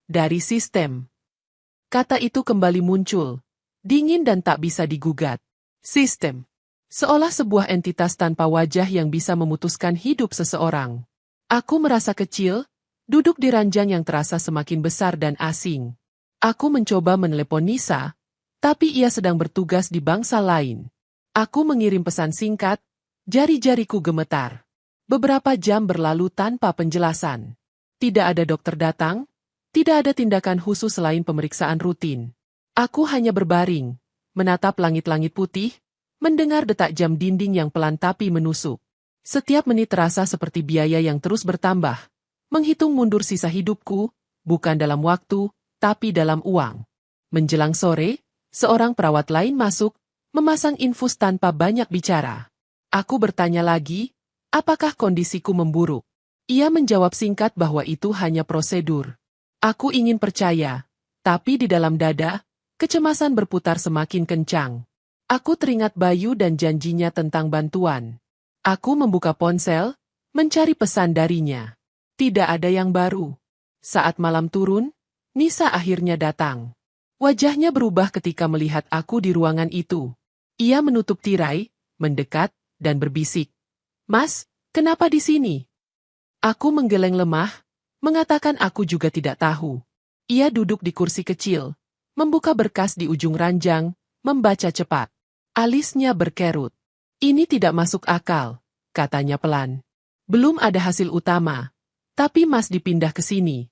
Dari sistem. Kata itu kembali muncul. Dingin dan tak bisa digugat. Sistem. Seolah sebuah entitas tanpa wajah yang bisa memutuskan hidup seseorang. Aku merasa kecil, duduk di ranjang yang terasa semakin besar dan asing. Aku mencoba menelepon Nisa, tapi ia sedang bertugas di bangsa lain. Aku mengirim pesan singkat, jari-jariku gemetar. Beberapa jam berlalu tanpa penjelasan. Tidak ada dokter datang, tidak ada tindakan khusus selain pemeriksaan rutin. Aku hanya berbaring, menatap langit-langit putih, mendengar detak jam dinding yang pelan tapi menusuk. Setiap menit terasa seperti biaya yang terus bertambah. Menghitung mundur sisa hidupku, bukan dalam waktu, tapi dalam uang. Menjelang sore, seorang perawat lain masuk, memasang infus tanpa banyak bicara. Aku bertanya lagi, apakah kondisiku memburuk? Ia menjawab singkat bahwa itu hanya prosedur. Aku ingin percaya, tapi di dalam dada, kecemasan berputar semakin kencang. Aku teringat Bayu dan janjinya tentang bantuan. Aku membuka ponsel, mencari pesan darinya. Tidak ada yang baru. Saat malam turun, Nisa akhirnya datang. Wajahnya berubah ketika melihat aku di ruangan itu. Ia menutup tirai, mendekat, dan berbisik. "Mas, kenapa di sini?" Aku menggeleng lemah, mengatakan aku juga tidak tahu. Ia duduk di kursi kecil, membuka berkas di ujung ranjang, membaca cepat. Alisnya berkerut. "Ini tidak masuk akal," katanya pelan. "Belum ada hasil utama, tapi Mas dipindah ke sini."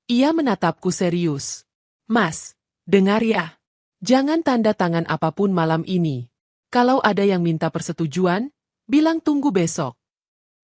Ia menatapku serius. "Mas, dengar ya. Jangan tanda tangan apapun malam ini. Kalau ada yang minta persetujuan, bilang tunggu besok."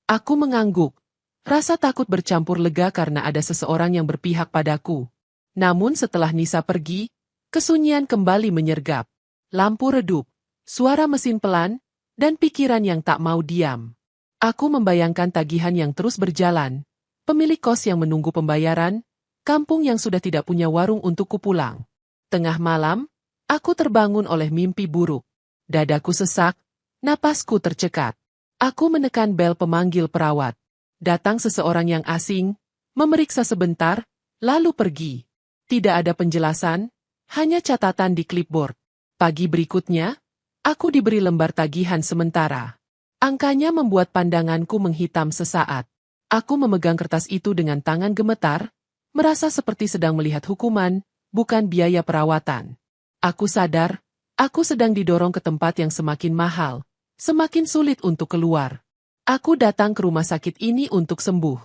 Aku mengangguk. Rasa takut bercampur lega karena ada seseorang yang berpihak padaku. Namun setelah Nisa pergi, kesunyian kembali menyergap. Lampu redup, suara mesin pelan, dan pikiran yang tak mau diam. Aku membayangkan tagihan yang terus berjalan, pemilik kos yang menunggu pembayaran, kampung yang sudah tidak punya warung untukku pulang. Tengah malam, aku terbangun oleh mimpi buruk. Dadaku sesak, napasku tercekat. Aku menekan bel pemanggil perawat. Datang seseorang yang asing, memeriksa sebentar, lalu pergi. Tidak ada penjelasan, hanya catatan di clipboard. Pagi berikutnya, aku diberi lembar tagihan sementara. Angkanya membuat pandanganku menghitam sesaat. Aku memegang kertas itu dengan tangan gemetar, merasa seperti sedang melihat hukuman, bukan biaya perawatan. Aku sadar, aku sedang didorong ke tempat yang semakin mahal, semakin sulit untuk keluar. Aku datang ke rumah sakit ini untuk sembuh.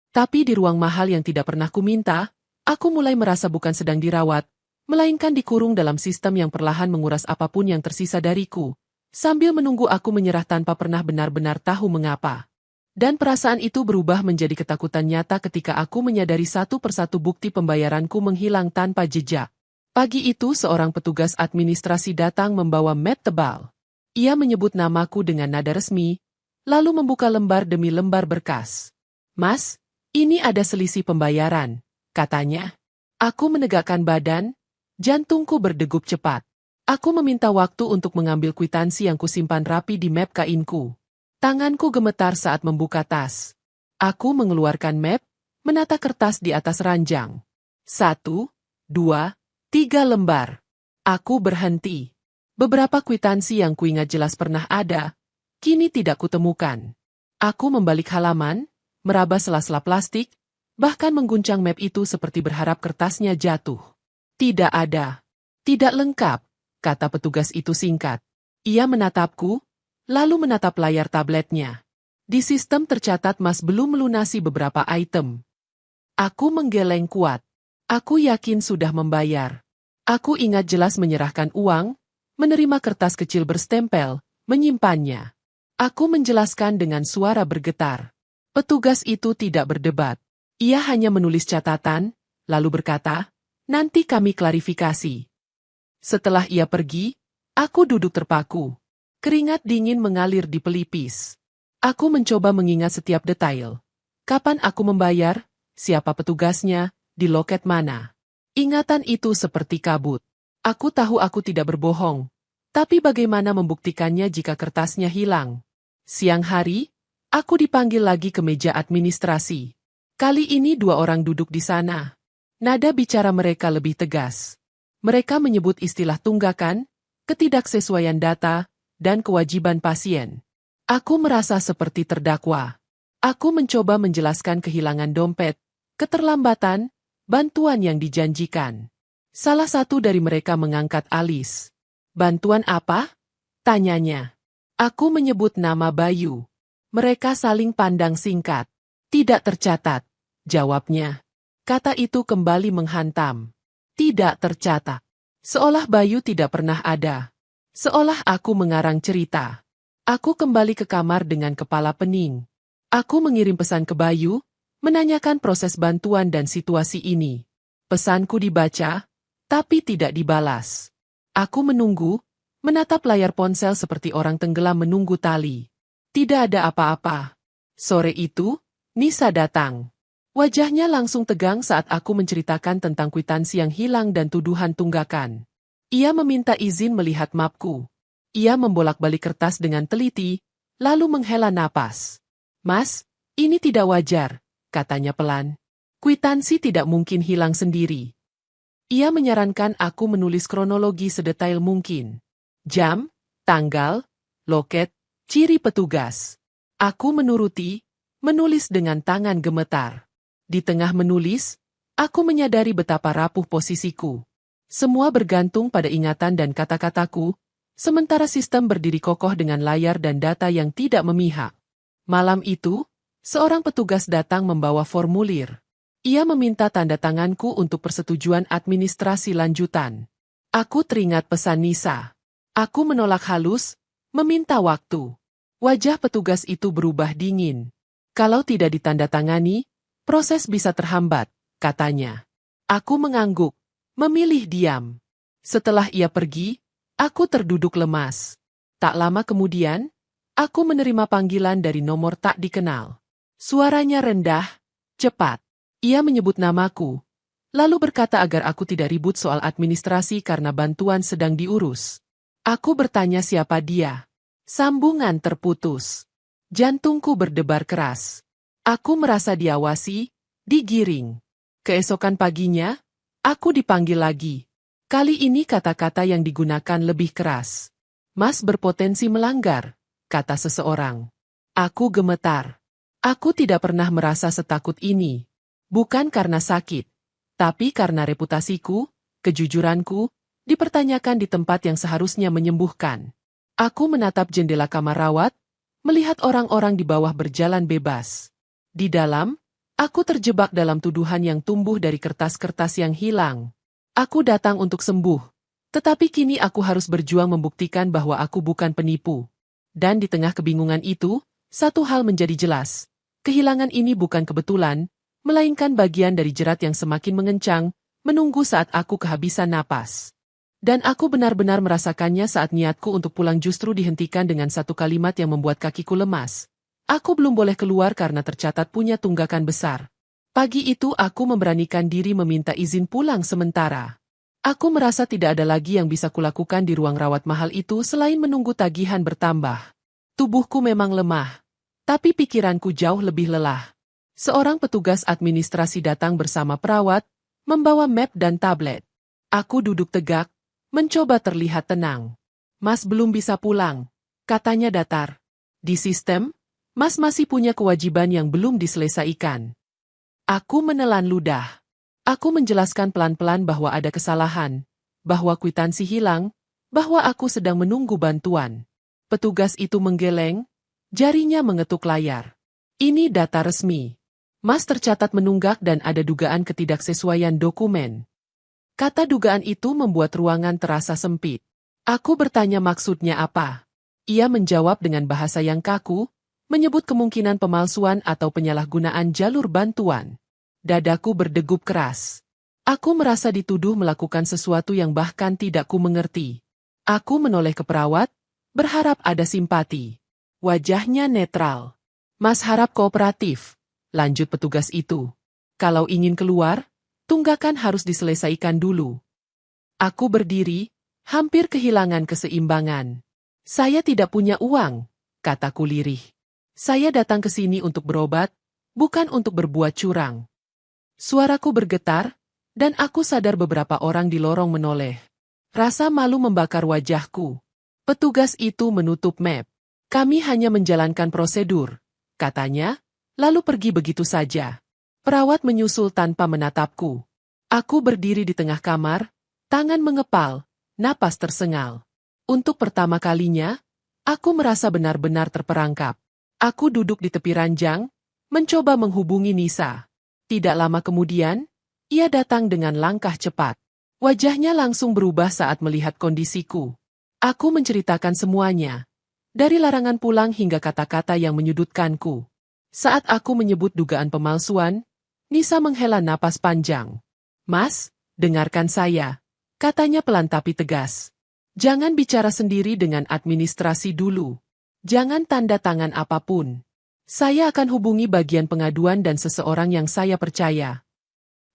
Tapi di ruang mahal yang tidak pernah kuminta, aku mulai merasa bukan sedang dirawat, melainkan dikurung dalam sistem yang perlahan menguras apapun yang tersisa dariku, sambil menunggu aku menyerah tanpa pernah benar-benar tahu mengapa. Dan perasaan itu berubah menjadi ketakutan nyata ketika aku menyadari satu persatu bukti pembayaranku menghilang tanpa jejak. Pagi itu seorang petugas administrasi datang membawa map tebal. Ia menyebut namaku dengan nada resmi, lalu membuka lembar demi lembar berkas. "Mas, ini ada selisih pembayaran," katanya. Aku menegakkan badan, jantungku berdegup cepat. Aku meminta waktu untuk mengambil kwitansi yang kusimpan rapi di map kainku. Tanganku gemetar saat membuka tas. Aku mengeluarkan map, menata kertas di atas ranjang. 1, 2, 3 lembar. Aku berhenti. Beberapa kwitansi yang kuingat jelas pernah ada, kini tidak kutemukan. Aku membalik halaman, meraba sela-sela plastik, bahkan mengguncang map itu seperti berharap kertasnya jatuh. Tidak ada. Tidak lengkap, kata petugas itu singkat. Ia menatapku, lalu menatap layar tabletnya. Di sistem tercatat Mas belum melunasi beberapa item. Aku menggeleng kuat. Aku yakin sudah membayar. Aku ingat jelas menyerahkan uang, menerima kertas kecil berstempel, menyimpannya. Aku menjelaskan dengan suara bergetar. Petugas itu tidak berdebat. Ia hanya menulis catatan, lalu berkata, "Nanti kami klarifikasi." Setelah ia pergi, aku duduk terpaku. Keringat dingin mengalir di pelipis. Aku mencoba mengingat setiap detail. Kapan aku membayar, siapa petugasnya, di loket mana. Ingatan itu seperti kabut. Aku tahu aku tidak berbohong. Tapi bagaimana membuktikannya jika kertasnya hilang? Siang hari, aku dipanggil lagi ke meja administrasi. Kali ini 2 orang duduk di sana. Nada bicara mereka lebih tegas. Mereka menyebut istilah tunggakan, ketidaksesuaian data, dan kewajiban pasien. Aku merasa seperti terdakwa. Aku mencoba menjelaskan kehilangan dompet, keterlambatan, bantuan yang dijanjikan. Salah satu dari mereka mengangkat alis. Bantuan apa? Tanyanya. Aku menyebut nama Bayu. Mereka saling pandang singkat. Tidak tercatat, jawabnya. Kata itu kembali menghantam. Tidak tercatat. Seolah Bayu tidak pernah ada. Seolah aku mengarang cerita. Aku kembali ke kamar dengan kepala pening. Aku mengirim pesan ke Bayu, menanyakan proses bantuan dan situasi ini. Pesanku dibaca, tapi tidak dibalas. Aku menunggu, menatap layar ponsel seperti orang tenggelam menunggu tali. Tidak ada apa-apa. Sore itu, Nisa datang. Wajahnya langsung tegang saat aku menceritakan tentang kwitansi yang hilang dan tuduhan tunggakan. Ia meminta izin melihat mapku. Ia membolak-balik kertas dengan teliti, lalu menghela napas. Mas, ini tidak wajar, katanya pelan. Kwitansi tidak mungkin hilang sendiri. Ia menyarankan aku menulis kronologi sedetail mungkin. Jam, tanggal, loket, ciri petugas. Aku menuruti, menulis dengan tangan gemetar. Di tengah menulis, aku menyadari betapa rapuh posisiku. Semua bergantung pada ingatan dan kata-kataku, sementara sistem berdiri kokoh dengan layar dan data yang tidak memihak. Malam itu, seorang petugas datang membawa formulir. Ia meminta tanda tanganku untuk persetujuan administrasi lanjutan. Aku teringat pesan Nisa. Aku menolak halus, meminta waktu. Wajah petugas itu berubah dingin. Kalau tidak ditandatangani, proses bisa terhambat, katanya. Aku mengangguk, memilih diam. Setelah ia pergi, aku terduduk lemas. Tak lama kemudian, aku menerima panggilan dari nomor tak dikenal. Suaranya rendah, cepat. Ia menyebut namaku, lalu berkata agar aku tidak ribut soal administrasi karena bantuan sedang diurus. Aku bertanya siapa dia. Sambungan terputus. Jantungku berdebar keras. Aku merasa diawasi, digiring. Keesokan paginya, aku dipanggil lagi. Kali ini kata-kata yang digunakan lebih keras. Mas berpotensi melanggar, kata seseorang. Aku gemetar. Aku tidak pernah merasa setakut ini. Bukan karena sakit, tapi karena reputasiku, kejujuranku, dipertanyakan di tempat yang seharusnya menyembuhkan. Aku menatap jendela kamar rawat, melihat orang-orang di bawah berjalan bebas. Di dalam, aku terjebak dalam tuduhan yang tumbuh dari kertas-kertas yang hilang. Aku datang untuk sembuh, tetapi kini aku harus berjuang membuktikan bahwa aku bukan penipu. Dan di tengah kebingungan itu, satu hal menjadi jelas. Kehilangan ini bukan kebetulan, melainkan bagian dari jerat yang semakin mengencang, menunggu saat aku kehabisan napas. Dan aku benar-benar merasakannya saat niatku untuk pulang justru dihentikan dengan satu kalimat yang membuat kakiku lemas. Aku belum boleh keluar karena tercatat punya tunggakan besar. Pagi itu aku memberanikan diri meminta izin pulang sementara. Aku merasa tidak ada lagi yang bisa kulakukan di ruang rawat mahal itu selain menunggu tagihan bertambah. Tubuhku memang lemah, tapi pikiranku jauh lebih lelah. Seorang petugas administrasi datang bersama perawat, membawa map dan tablet. Aku duduk tegak, mencoba terlihat tenang. Mas belum bisa pulang, katanya datar. Di sistem, Mas masih punya kewajiban yang belum diselesaikan. Aku menelan ludah. Aku menjelaskan pelan-pelan bahwa ada kesalahan, bahwa kwitansi hilang, bahwa aku sedang menunggu bantuan. Petugas itu menggeleng, jarinya mengetuk layar. Ini data resmi. Mas tercatat menunggak dan ada dugaan ketidaksesuaian dokumen. Kata dugaan itu membuat ruangan terasa sempit. Aku bertanya maksudnya apa. Ia menjawab dengan bahasa yang kaku, menyebut kemungkinan pemalsuan atau penyalahgunaan jalur bantuan. Dadaku berdegup keras. Aku merasa dituduh melakukan sesuatu yang bahkan tidak ku mengerti. Aku menoleh ke perawat, berharap ada simpati. Wajahnya netral. Mas harap kooperatif, lanjut petugas itu. Kalau ingin keluar, tunggakan harus diselesaikan dulu. Aku berdiri, hampir kehilangan keseimbangan. Saya tidak punya uang, kataku lirih. Saya datang ke sini untuk berobat, bukan untuk berbuat curang. Suaraku bergetar, dan aku sadar beberapa orang di lorong menoleh. Rasa malu membakar wajahku. Petugas itu menutup map. Kami hanya menjalankan prosedur, katanya, lalu pergi begitu saja. Perawat menyusul tanpa menatapku. Aku berdiri di tengah kamar, tangan mengepal, napas tersengal. Untuk pertama kalinya, aku merasa benar-benar terperangkap. Aku duduk di tepi ranjang, mencoba menghubungi Nisa. Tidak lama kemudian, ia datang dengan langkah cepat. Wajahnya langsung berubah saat melihat kondisiku. Aku menceritakan semuanya. Dari larangan pulang hingga kata-kata yang menyudutkanku. Saat aku menyebut dugaan pemalsuan, Nisa menghela napas panjang. "Mas, dengarkan saya," katanya pelan tapi tegas. "Jangan bicara sendiri dengan administrasi dulu. Jangan tanda tangan apapun. Saya akan hubungi bagian pengaduan dan seseorang yang saya percaya."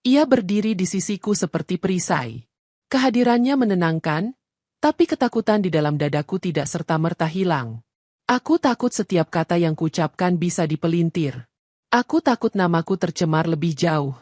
Ia berdiri di sisiku seperti perisai. Kehadirannya menenangkan, tapi ketakutan di dalam dadaku tidak serta-merta hilang. Aku takut setiap kata yang kuucapkan bisa dipelintir. Aku takut namaku tercemar lebih jauh.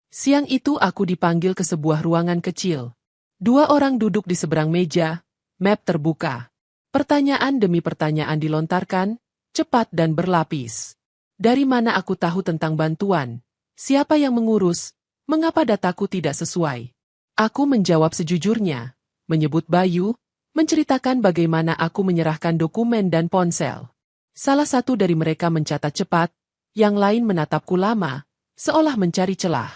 Siang itu aku dipanggil ke sebuah ruangan kecil. 2 orang duduk di seberang meja, map terbuka. Pertanyaan demi pertanyaan dilontarkan, cepat dan berlapis. Dari mana aku tahu tentang bantuan? Siapa yang mengurus? Mengapa dataku tidak sesuai? Aku menjawab sejujurnya, menyebut Bayu, menceritakan bagaimana aku menyerahkan dokumen dan ponsel. Salah satu dari mereka mencatat cepat, yang lain menatapku lama, seolah mencari celah.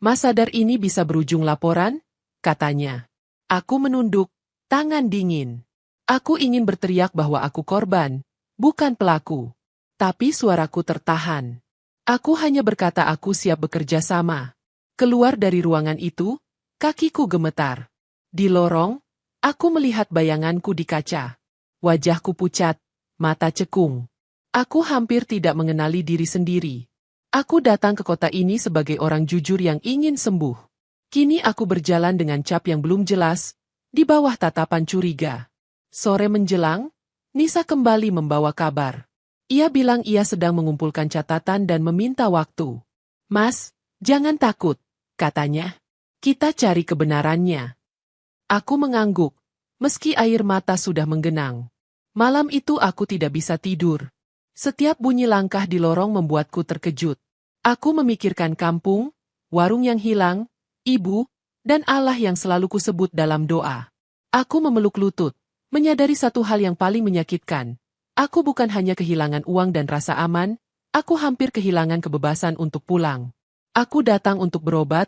"Mas sadar ini bisa berujung laporan?" katanya. Aku menunduk, tangan dingin. Aku ingin berteriak bahwa aku korban, bukan pelaku. Tapi suaraku tertahan. Aku hanya berkata aku siap bekerja sama. Keluar dari ruangan itu, kakiku gemetar. Di lorong, aku melihat bayanganku di kaca. Wajahku pucat, mata cekung. Aku hampir tidak mengenali diri sendiri. Aku datang ke kota ini sebagai orang jujur yang ingin sembuh. Kini aku berjalan dengan cap yang belum jelas, di bawah tatapan curiga. Sore menjelang, Nisa kembali membawa kabar. Ia bilang ia sedang mengumpulkan catatan dan meminta waktu. "Mas, jangan takut," katanya. "Kita cari kebenarannya." Aku mengangguk, meski air mata sudah menggenang. Malam itu aku tidak bisa tidur. Setiap bunyi langkah di lorong membuatku terkejut. Aku memikirkan kampung, warung yang hilang, ibu, dan Allah yang selalu kusebut dalam doa. Aku memeluk lutut, menyadari satu hal yang paling menyakitkan. Aku bukan hanya kehilangan uang dan rasa aman, aku hampir kehilangan kebebasan untuk pulang. Aku datang untuk berobat,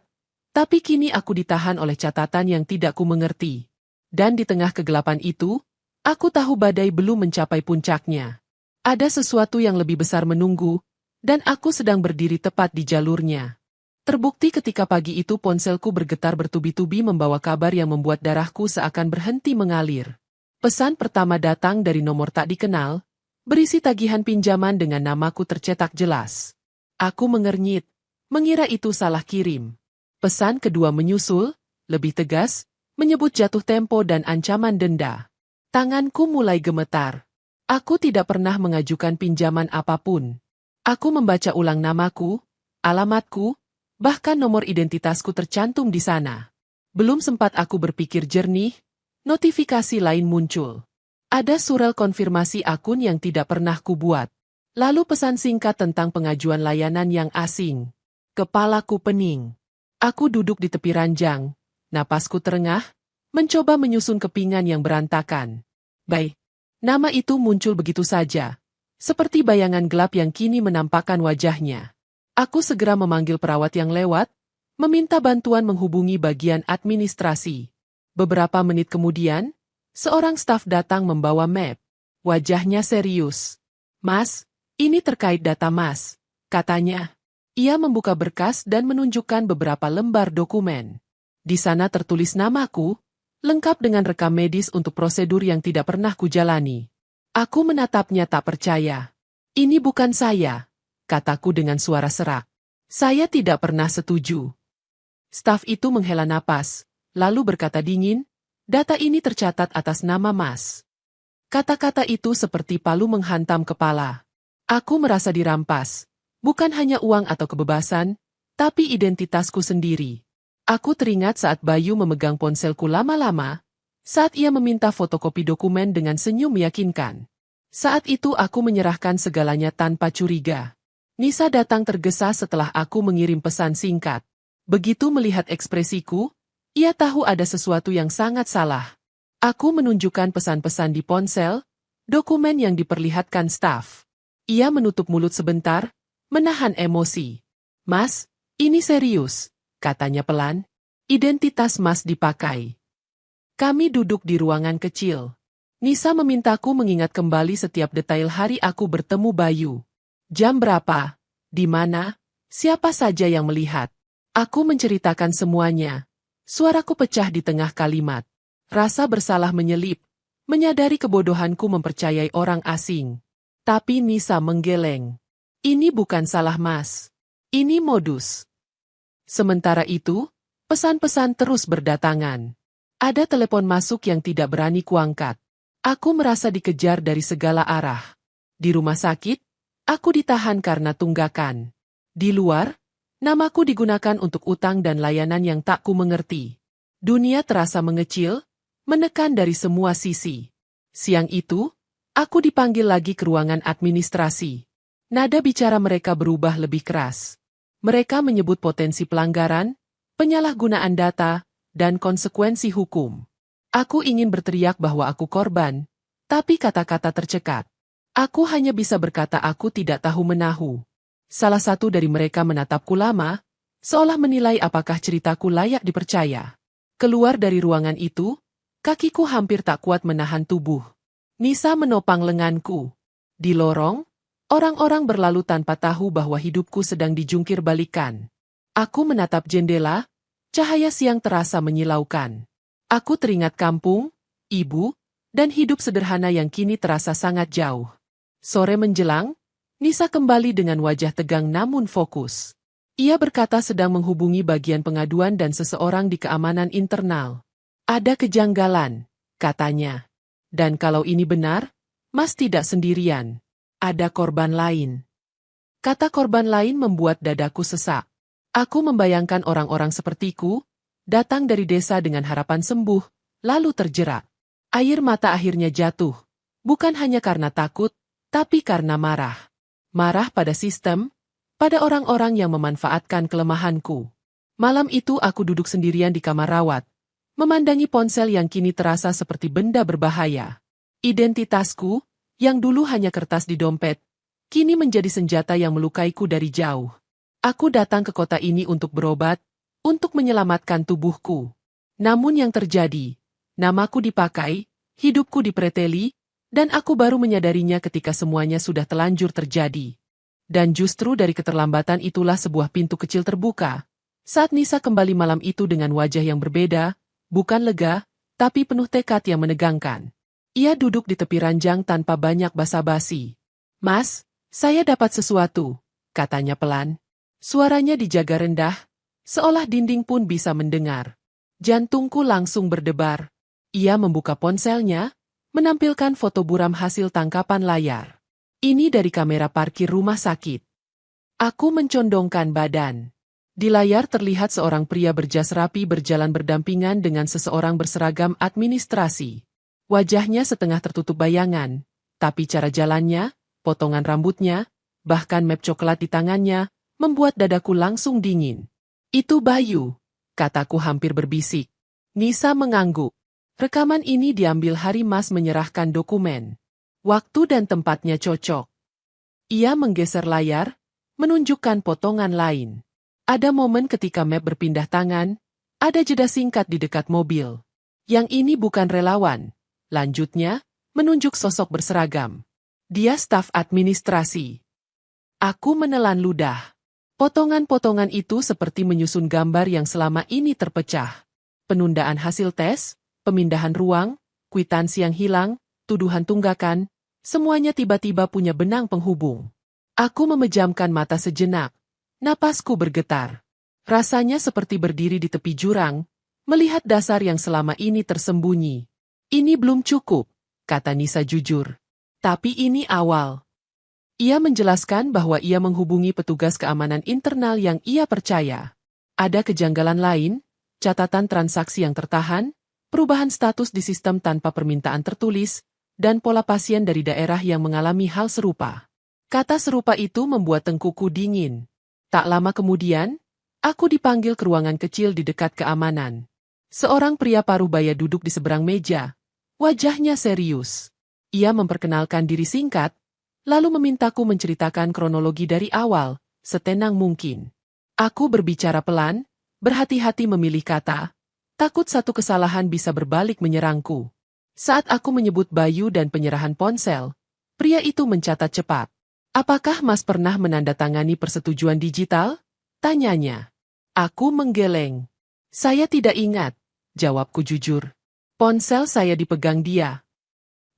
tapi kini aku ditahan oleh catatan yang tidak ku mengerti. Dan di tengah kegelapan itu, aku tahu badai belum mencapai puncaknya. Ada sesuatu yang lebih besar menunggu, dan aku sedang berdiri tepat di jalurnya. Terbukti ketika pagi itu ponselku bergetar bertubi-tubi membawa kabar yang membuat darahku seakan berhenti mengalir. Pesan pertama datang dari nomor tak dikenal, berisi tagihan pinjaman dengan namaku tercetak jelas. Aku mengernyit, mengira itu salah kirim. Pesan kedua menyusul, lebih tegas, menyebut jatuh tempo dan ancaman denda. Tanganku mulai gemetar. Aku tidak pernah mengajukan pinjaman apapun. Aku membaca ulang namaku, alamatku, bahkan nomor identitasku tercantum di sana. Belum sempat aku berpikir jernih, notifikasi lain muncul. Ada surel konfirmasi akun yang tidak pernah kubuat. Lalu pesan singkat tentang pengajuan layanan yang asing. Kepalaku pening. Aku duduk di tepi ranjang, napasku terengah, mencoba menyusun kepingan yang berantakan. Baik. Nama itu muncul begitu saja. Seperti bayangan gelap yang kini menampakkan wajahnya. Aku segera memanggil perawat yang lewat, meminta bantuan menghubungi bagian administrasi. Beberapa menit kemudian, seorang staf datang membawa map. Wajahnya serius. "Mas, ini terkait data Mas," katanya. Ia membuka berkas dan menunjukkan beberapa lembar dokumen. Di sana tertulis namaku, lengkap dengan rekam medis untuk prosedur yang tidak pernah kujalani. Aku menatapnya tak percaya. "Ini bukan saya," kataku dengan suara serak. "Saya tidak pernah setuju." Staf itu menghela napas, lalu berkata dingin, "Data ini tercatat atas nama Mas." Kata-kata itu seperti palu menghantam kepala. Aku merasa dirampas. Bukan hanya uang atau kebebasan, tapi identitasku sendiri. Aku teringat saat Bayu memegang ponselku lama-lama, saat ia meminta fotokopi dokumen dengan senyum meyakinkan. Saat itu aku menyerahkan segalanya tanpa curiga. Nisa datang tergesa setelah aku mengirim pesan singkat. Begitu melihat ekspresiku, ia tahu ada sesuatu yang sangat salah. Aku menunjukkan pesan-pesan di ponsel, dokumen yang diperlihatkan staf. Ia menutup mulut sebentar, menahan emosi. "Mas, ini serius," katanya pelan. "Identitas Mas dipakai." Kami duduk di ruangan kecil. Nisa memintaku mengingat kembali setiap detail hari aku bertemu Bayu. Jam berapa? Di mana? Siapa saja yang melihat? Aku menceritakan semuanya. Suaraku pecah di tengah kalimat. Rasa bersalah menyelip, menyadari kebodohanku mempercayai orang asing. Tapi Nisa menggeleng. "Ini bukan salah Mas. Ini modus." Sementara itu, pesan-pesan terus berdatangan. Ada telepon masuk yang tidak berani kuangkat. Aku merasa dikejar dari segala arah. Di rumah sakit, aku ditahan karena tunggakan. Di luar, namaku digunakan untuk utang dan layanan yang tak ku mengerti. Dunia terasa mengecil, menekan dari semua sisi. Siang itu, aku dipanggil lagi ke ruangan administrasi. Nada bicara mereka berubah lebih keras. Mereka menyebut potensi pelanggaran, penyalahgunaan data, dan konsekuensi hukum. Aku ingin berteriak bahwa aku korban, tapi kata-kata tercekat. Aku hanya bisa berkata aku tidak tahu menahu. Salah satu dari mereka menatapku lama, seolah menilai apakah ceritaku layak dipercaya. Keluar dari ruangan itu, kakiku hampir tak kuat menahan tubuh. Nisa menopang lenganku. Di lorong, orang-orang berlalu tanpa tahu bahwa hidupku sedang dijungkir balikan. Aku menatap jendela, cahaya siang terasa menyilaukan. Aku teringat kampung, ibu, dan hidup sederhana yang kini terasa sangat jauh. Sore menjelang, Nisa kembali dengan wajah tegang namun fokus. Ia berkata sedang menghubungi bagian pengaduan dan seseorang di keamanan internal. "Ada kejanggalan," katanya. "Dan kalau ini benar, Mas tidak sendirian. Ada korban lain." Kata korban lain membuat dadaku sesak. Aku membayangkan orang-orang sepertiku, datang dari desa dengan harapan sembuh, lalu terjerat. Air mata akhirnya jatuh. Bukan hanya karena takut, tapi karena marah. Marah pada sistem, pada orang-orang yang memanfaatkan kelemahanku. Malam itu aku duduk sendirian di kamar rawat, memandangi ponsel yang kini terasa seperti benda berbahaya. Identitasku, yang dulu hanya kertas di dompet, kini menjadi senjata yang melukaiku dari jauh. Aku datang ke kota ini untuk berobat, untuk menyelamatkan tubuhku. Namun yang terjadi, namaku dipakai, hidupku dipreteli, dan aku baru menyadarinya ketika semuanya sudah telanjur terjadi. Dan justru dari keterlambatan itulah sebuah pintu kecil terbuka. Saat Nisa kembali malam itu dengan wajah yang berbeda, bukan lega, tapi penuh tekad yang menegangkan. Ia duduk di tepi ranjang tanpa banyak basa-basi. "Mas, saya dapat sesuatu," katanya pelan. Suaranya dijaga rendah, seolah dinding pun bisa mendengar. Jantungku langsung berdebar. Ia membuka ponselnya, menampilkan foto buram hasil tangkapan layar. Ini dari kamera parkir rumah sakit. Aku mencondongkan badan. Di layar terlihat seorang pria berjas rapi berjalan berdampingan dengan seseorang berseragam administrasi. Wajahnya setengah tertutup bayangan, tapi cara jalannya, potongan rambutnya, bahkan map coklat di tangannya, membuat dadaku langsung dingin. "Itu Bayu," kataku hampir berbisik. Nisa mengangguk. Rekaman ini diambil hari Mas menyerahkan dokumen. Waktu dan tempatnya cocok. Ia menggeser layar, menunjukkan potongan lain. Ada momen ketika map berpindah tangan, ada jeda singkat di dekat mobil. Yang ini bukan relawan. Lanjutnya, menunjuk sosok berseragam. Dia staf administrasi. Aku menelan ludah. Potongan-potongan itu seperti menyusun gambar yang selama ini terpecah. Penundaan hasil tes, pemindahan ruang, kwitansi yang hilang, tuduhan tunggakan, semuanya tiba-tiba punya benang penghubung. Aku memejamkan mata sejenak. Napasku bergetar. Rasanya seperti berdiri di tepi jurang, melihat dasar yang selama ini tersembunyi. Ini belum cukup, kata Nisa jujur. Tapi ini awal. Ia menjelaskan bahwa ia menghubungi petugas keamanan internal yang ia percaya. Ada kejanggalan lain, catatan transaksi yang tertahan, perubahan status di sistem tanpa permintaan tertulis, dan pola pasien dari daerah yang mengalami hal serupa. Kata serupa itu membuat tengkuku dingin. Tak lama kemudian, aku dipanggil ke ruangan kecil di dekat keamanan. Seorang pria paruh baya duduk di seberang meja. Wajahnya serius. Ia memperkenalkan diri singkat, lalu memintaku menceritakan kronologi dari awal, setenang mungkin. Aku berbicara pelan, berhati-hati memilih kata, takut satu kesalahan bisa berbalik menyerangku. Saat aku menyebut Bayu dan penyerahan ponsel, pria itu mencatat cepat. Apakah Mas pernah menandatangani persetujuan digital? Tanyanya. Aku menggeleng. Saya tidak ingat, jawabku jujur. Ponsel saya dipegang dia.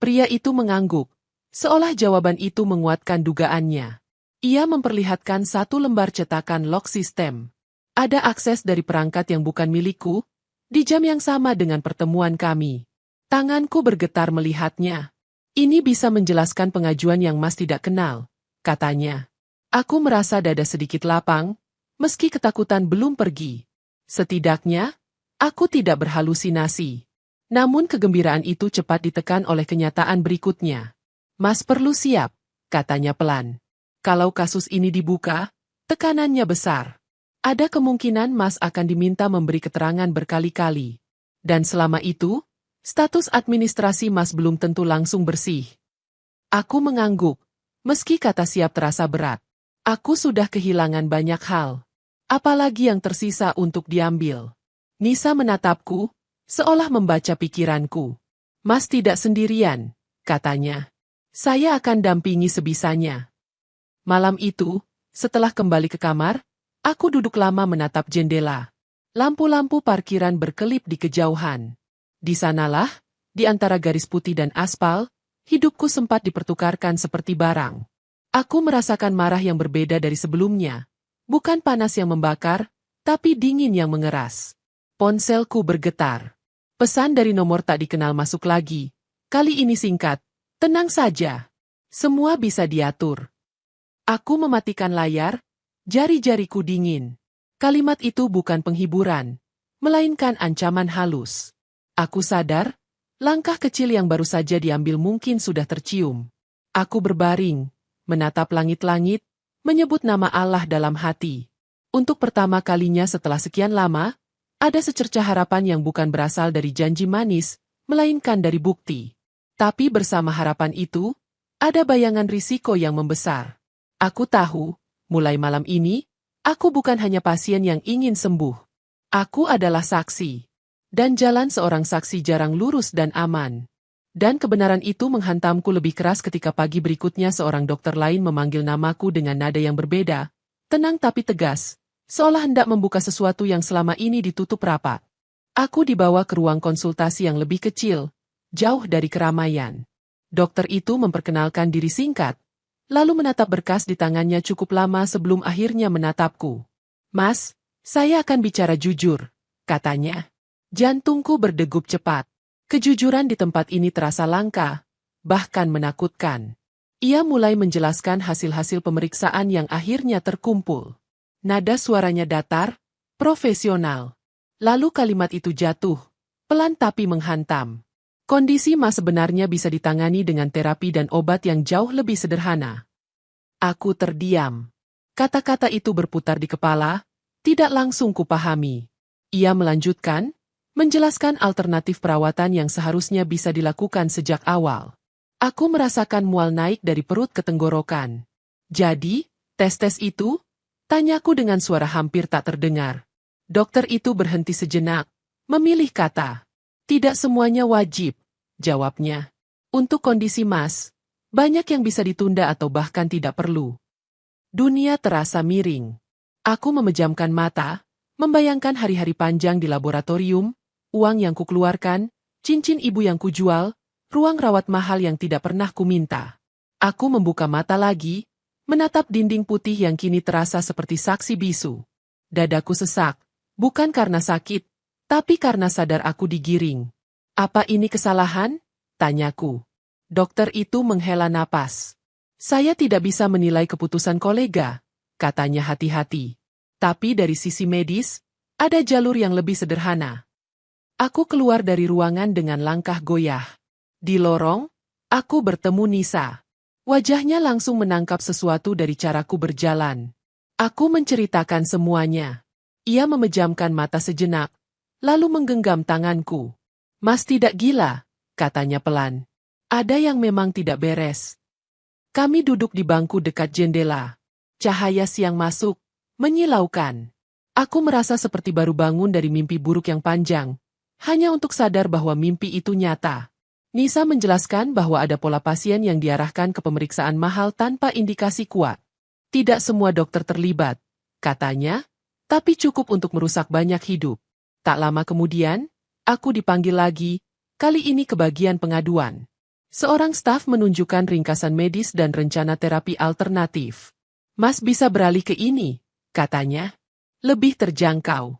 Pria itu mengangguk, seolah jawaban itu menguatkan dugaannya. Ia memperlihatkan satu lembar cetakan log sistem. Ada akses dari perangkat yang bukan milikku, di jam yang sama dengan pertemuan kami. Tanganku bergetar melihatnya. Ini bisa menjelaskan pengajuan yang Mas tidak kenal, katanya. Aku merasa dada sedikit lapang, meski ketakutan belum pergi. Setidaknya, aku tidak berhalusinasi. Namun kegembiraan itu cepat ditekan oleh kenyataan berikutnya. Mas perlu siap, katanya pelan. Kalau kasus ini dibuka, tekanannya besar. Ada kemungkinan Mas akan diminta memberi keterangan berkali-kali. Dan selama itu, status administrasi Mas belum tentu langsung bersih. Aku mengangguk. Meski kata siap terasa berat, aku sudah kehilangan banyak hal. Apalagi yang tersisa untuk diambil. Nisa menatapku, seolah membaca pikiranku. Mas tidak sendirian, katanya. Saya akan dampingi sebisanya. Malam itu, setelah kembali ke kamar, aku duduk lama menatap jendela. Lampu-lampu parkiran berkelip di kejauhan. Di sanalah, di antara garis putih dan aspal, hidupku sempat dipertukarkan seperti barang. Aku merasakan marah yang berbeda dari sebelumnya. Bukan panas yang membakar, tapi dingin yang mengeras. Ponselku bergetar. Pesan dari nomor tak dikenal masuk lagi. Kali ini singkat. Tenang saja. Semua bisa diatur. Aku mematikan layar, jari-jariku dingin. Kalimat itu bukan penghiburan, melainkan ancaman halus. Aku sadar, langkah kecil yang baru saja diambil mungkin sudah tercium. Aku berbaring, menatap langit-langit, menyebut nama Allah dalam hati. Untuk pertama kalinya setelah sekian lama, ada secercah harapan yang bukan berasal dari janji manis, melainkan dari bukti. Tapi bersama harapan itu, ada bayangan risiko yang membesar. Aku tahu, mulai malam ini, aku bukan hanya pasien yang ingin sembuh. Aku adalah saksi. Dan jalan seorang saksi jarang lurus dan aman. Dan kebenaran itu menghantamku lebih keras ketika pagi berikutnya seorang dokter lain memanggil namaku dengan nada yang berbeda, tenang tapi tegas, seolah hendak membuka sesuatu yang selama ini ditutup rapat. Aku dibawa ke ruang konsultasi yang lebih kecil, jauh dari keramaian. Dokter itu memperkenalkan diri singkat, lalu menatap berkas di tangannya cukup lama sebelum akhirnya menatapku. Mas, saya akan bicara jujur, katanya. Jantungku berdegup cepat. Kejujuran di tempat ini terasa langka, bahkan menakutkan. Ia mulai menjelaskan hasil-hasil pemeriksaan yang akhirnya terkumpul. Nada suaranya datar, profesional. Lalu kalimat itu jatuh, pelan tapi menghantam. Kondisi Mas sebenarnya bisa ditangani dengan terapi dan obat yang jauh lebih sederhana. Aku terdiam. Kata-kata itu berputar di kepala, tidak langsung kupahami. Ia melanjutkan, menjelaskan alternatif perawatan yang seharusnya bisa dilakukan sejak awal. Aku merasakan mual naik dari perut ke tenggorokan. Jadi, tes-tes itu? Tanyaku dengan suara hampir tak terdengar. Dokter itu berhenti sejenak, memilih kata. Tidak semuanya wajib, jawabnya. Untuk kondisi Mas, banyak yang bisa ditunda atau bahkan tidak perlu. Dunia terasa miring. Aku memejamkan mata, membayangkan hari-hari panjang di laboratorium, uang yang kukeluarkan, cincin ibu yang kujual, ruang rawat mahal yang tidak pernah kuminta. Aku membuka mata lagi, menatap dinding putih yang kini terasa seperti saksi bisu. Dadaku sesak, bukan karena sakit, tapi karena sadar aku digiring. Apa ini kesalahan? Tanyaku. Dokter itu menghela napas. Saya tidak bisa menilai keputusan kolega, katanya hati-hati. Tapi dari sisi medis, ada jalur yang lebih sederhana. Aku keluar dari ruangan dengan langkah goyah. Di lorong, aku bertemu Nisa. Wajahnya langsung menangkap sesuatu dari caraku berjalan. Aku menceritakan semuanya. Ia memejamkan mata sejenak, lalu menggenggam tanganku. Mas tidak gila, katanya pelan. Ada yang memang tidak beres. Kami duduk di bangku dekat jendela. Cahaya siang masuk, menyilaukan. Aku merasa seperti baru bangun dari mimpi buruk yang panjang, hanya untuk sadar bahwa mimpi itu nyata. Nisa menjelaskan bahwa ada pola pasien yang diarahkan ke pemeriksaan mahal tanpa indikasi kuat. Tidak semua dokter terlibat, katanya, tapi cukup untuk merusak banyak hidup. Tak lama kemudian, aku dipanggil lagi, kali ini ke bagian pengaduan. Seorang staf menunjukkan ringkasan medis dan rencana terapi alternatif. Mas bisa beralih ke ini, katanya. Lebih terjangkau.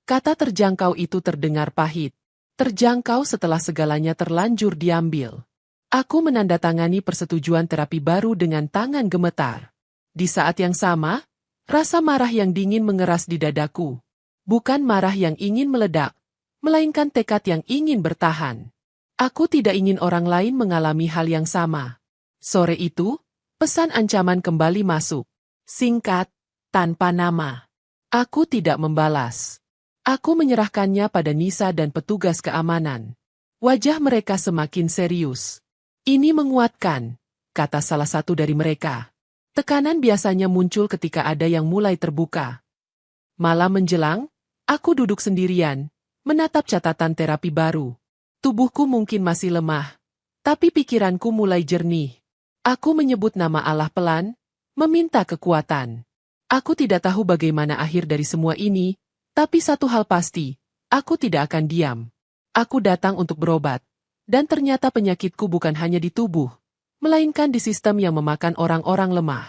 Kata terjangkau itu terdengar pahit. Terjangkau setelah segalanya terlanjur diambil. Aku menandatangani persetujuan terapi baru dengan tangan gemetar. Di saat yang sama, rasa marah yang dingin mengeras di dadaku. Bukan marah yang ingin meledak, melainkan tekad yang ingin bertahan. Aku tidak ingin orang lain mengalami hal yang sama. Sore itu, pesan ancaman kembali masuk. Singkat, tanpa nama. Aku tidak membalas. Aku menyerahkannya pada Nisa dan petugas keamanan. Wajah mereka semakin serius. Ini menguatkan, kata salah satu dari mereka. Tekanan biasanya muncul ketika ada yang mulai terbuka. Malam menjelang, aku duduk sendirian, menatap catatan terapi baru. Tubuhku mungkin masih lemah, tapi pikiranku mulai jernih. Aku menyebut nama Allah pelan, meminta kekuatan. Aku tidak tahu bagaimana akhir dari semua ini, tapi satu hal pasti, aku tidak akan diam. Aku datang untuk berobat, dan ternyata penyakitku bukan hanya di tubuh, melainkan di sistem yang memakan orang-orang lemah.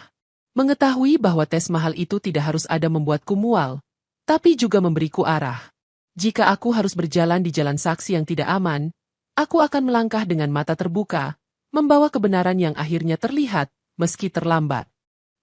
Mengetahui bahwa tes mahal itu tidak harus ada membuatku mual, tapi juga memberiku arah. Jika aku harus berjalan di jalan saksi yang tidak aman, aku akan melangkah dengan mata terbuka, membawa kebenaran yang akhirnya terlihat, meski terlambat.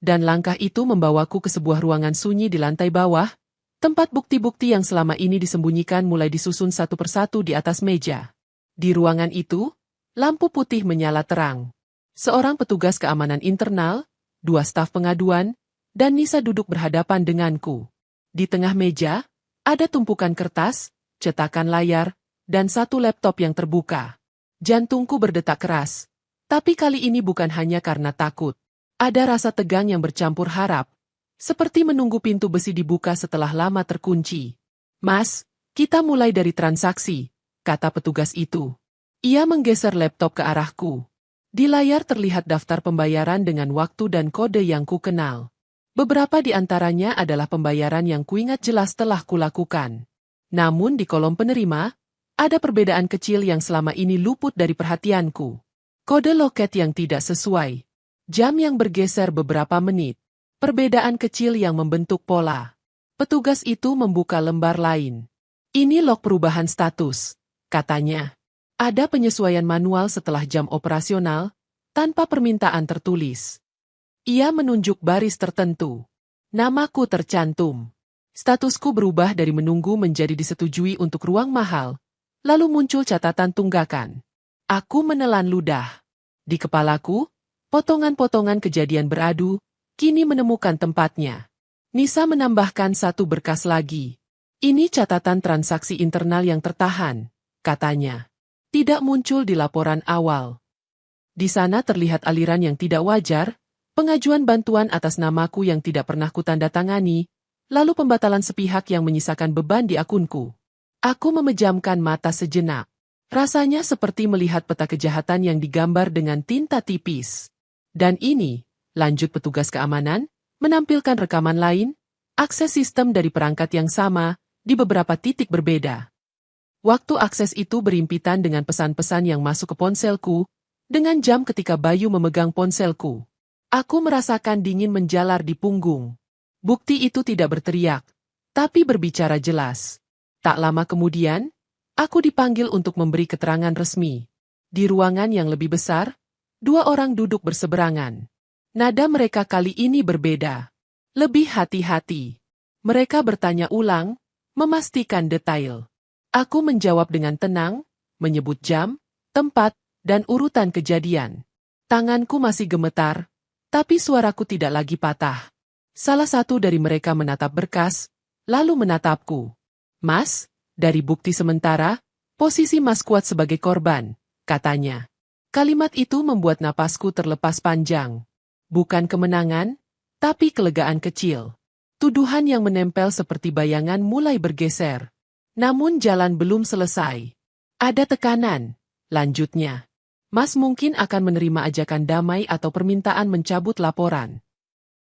Dan langkah itu membawaku ke sebuah ruangan sunyi di lantai bawah, tempat bukti-bukti yang selama ini disembunyikan mulai disusun satu persatu di atas meja. Di ruangan itu, lampu putih menyala terang. Seorang petugas keamanan internal, 2 staf pengaduan, dan Nisa duduk berhadapan denganku. Di tengah meja, ada tumpukan kertas, cetakan layar, dan 1 laptop yang terbuka. Jantungku berdetak keras, tapi kali ini bukan hanya karena takut. Ada rasa tegang yang bercampur harap, seperti menunggu pintu besi dibuka setelah lama terkunci. Mas, kita mulai dari transaksi, kata petugas itu. Ia menggeser laptop ke arahku. Di layar terlihat daftar pembayaran dengan waktu dan kode yang ku kenal. Beberapa di antaranya adalah pembayaran yang kuingat jelas telah kulakukan. Namun di kolom penerima, ada perbedaan kecil yang selama ini luput dari perhatianku. Kode loket yang tidak sesuai. Jam yang bergeser beberapa menit. Perbedaan kecil yang membentuk pola. Petugas itu membuka lembar lain. Ini log perubahan status, katanya. Ada penyesuaian manual setelah jam operasional, tanpa permintaan tertulis. Ia menunjuk baris tertentu. Namaku tercantum. Statusku berubah dari menunggu menjadi disetujui untuk ruang mahal, lalu muncul catatan tunggakan. Aku menelan ludah. Di kepalaku, potongan-potongan kejadian beradu, kini menemukan tempatnya. Nisa menambahkan 1 berkas lagi. Ini catatan transaksi internal yang tertahan, katanya. Tidak muncul di laporan awal. Di sana terlihat aliran yang tidak wajar, pengajuan bantuan atas namaku yang tidak pernah kutandatangani, lalu pembatalan sepihak yang menyisakan beban di akunku. Aku memejamkan mata sejenak. Rasanya seperti melihat peta kejahatan yang digambar dengan tinta tipis. Dan ini, lanjut petugas keamanan, menampilkan rekaman lain, akses sistem dari perangkat yang sama, di beberapa titik berbeda. Waktu akses itu berimpitan dengan pesan-pesan yang masuk ke ponselku, dengan jam ketika Bayu memegang ponselku. Aku merasakan dingin menjalar di punggung. Bukti itu tidak berteriak, tapi berbicara jelas. Tak lama kemudian, aku dipanggil untuk memberi keterangan resmi. Di ruangan yang lebih besar, 2 orang duduk berseberangan. Nada mereka kali ini berbeda. Lebih hati-hati. Mereka bertanya ulang, memastikan detail. Aku menjawab dengan tenang, menyebut jam, tempat, dan urutan kejadian. Tanganku masih gemetar, tapi suaraku tidak lagi patah. Salah satu dari mereka menatap berkas, lalu menatapku. Mas, dari bukti sementara, posisi Mas kuat sebagai korban, katanya. Kalimat itu membuat napasku terlepas panjang. Bukan kemenangan, tapi kelegaan kecil. Tuduhan yang menempel seperti bayangan mulai bergeser. Namun jalan belum selesai. Ada tekanan, lanjutnya. Mas mungkin akan menerima ajakan damai atau permintaan mencabut laporan.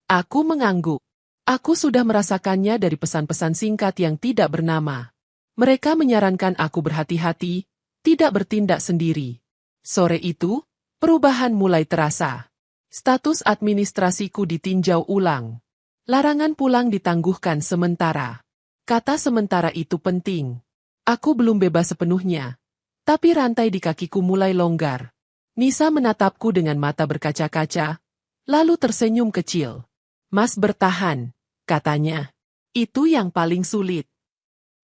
Aku mengangguk. Aku sudah merasakannya dari pesan-pesan singkat yang tidak bernama. Mereka menyarankan aku berhati-hati, tidak bertindak sendiri. Sore itu, perubahan mulai terasa. Status administrasiku ditinjau ulang. Larangan pulang ditangguhkan sementara. Kata sementara itu penting. Aku belum bebas sepenuhnya. Tapi rantai di kakiku mulai longgar. Nisa menatapku dengan mata berkaca-kaca, lalu tersenyum kecil. Mas bertahan, katanya. Itu yang paling sulit.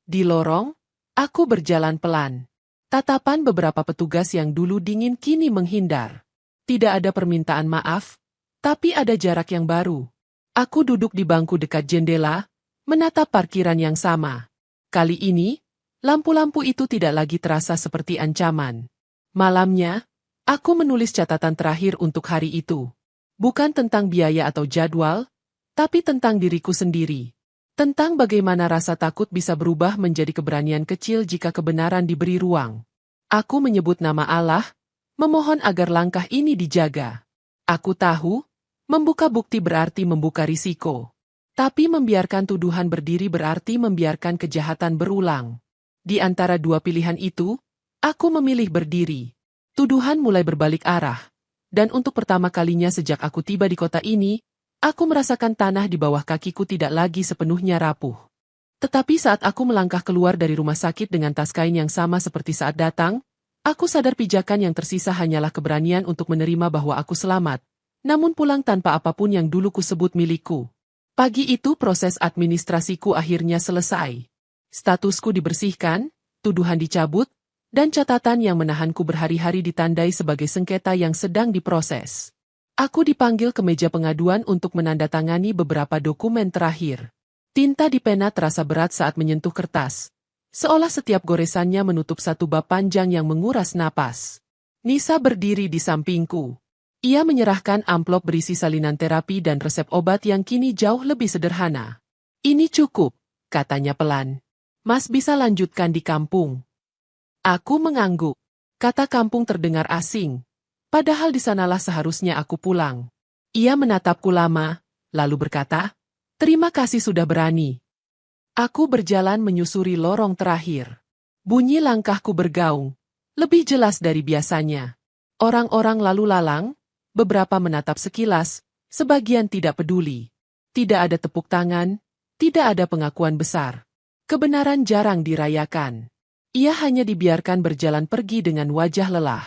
Di lorong, aku berjalan pelan. Tatapan beberapa petugas yang dulu dingin kini menghindar. Tidak ada permintaan maaf, tapi ada jarak yang baru. Aku duduk di bangku dekat jendela, menatap parkiran yang sama. Kali ini, lampu-lampu itu tidak lagi terasa seperti ancaman. Malamnya, aku menulis catatan terakhir untuk hari itu. Bukan tentang biaya atau jadwal, tapi tentang diriku sendiri. Tentang bagaimana rasa takut bisa berubah menjadi keberanian kecil jika kebenaran diberi ruang. Aku menyebut nama Allah, memohon agar langkah ini dijaga. Aku tahu, membuka bukti berarti membuka risiko. Tapi membiarkan tuduhan berdiri berarti membiarkan kejahatan berulang. Di antara dua pilihan itu, aku memilih berdiri. Tuduhan mulai berbalik arah. Dan untuk pertama kalinya sejak aku tiba di kota ini, aku merasakan tanah di bawah kakiku tidak lagi sepenuhnya rapuh. Tetapi saat aku melangkah keluar dari rumah sakit dengan tas kain yang sama seperti saat datang, aku sadar pijakan yang tersisa hanyalah keberanian untuk menerima bahwa aku selamat, namun pulang tanpa apapun yang dulu kusebut milikku. Pagi itu proses administrasiku akhirnya selesai. Statusku dibersihkan, tuduhan dicabut, dan catatan yang menahanku berhari-hari ditandai sebagai sengketa yang sedang diproses. Aku dipanggil ke meja pengaduan untuk menandatangani beberapa dokumen terakhir. Tinta di pena terasa berat saat menyentuh kertas. Seolah setiap goresannya menutup satu bab panjang yang menguras napas. Nisa berdiri di sampingku. Ia menyerahkan amplop berisi salinan terapi dan resep obat yang kini jauh lebih sederhana. Ini cukup, katanya pelan. Mas bisa lanjutkan di kampung. Aku mengangguk. Kata kampung terdengar asing. Padahal di sanalah seharusnya aku pulang. Ia menatapku lama, lalu berkata, "Terima kasih sudah berani." Aku berjalan menyusuri lorong terakhir. Bunyi langkahku bergaung, lebih jelas dari biasanya. Orang-orang lalu lalang, beberapa menatap sekilas, sebagian tidak peduli. Tidak ada tepuk tangan, tidak ada pengakuan besar. Kebenaran jarang dirayakan. Ia hanya dibiarkan berjalan pergi dengan wajah lelah.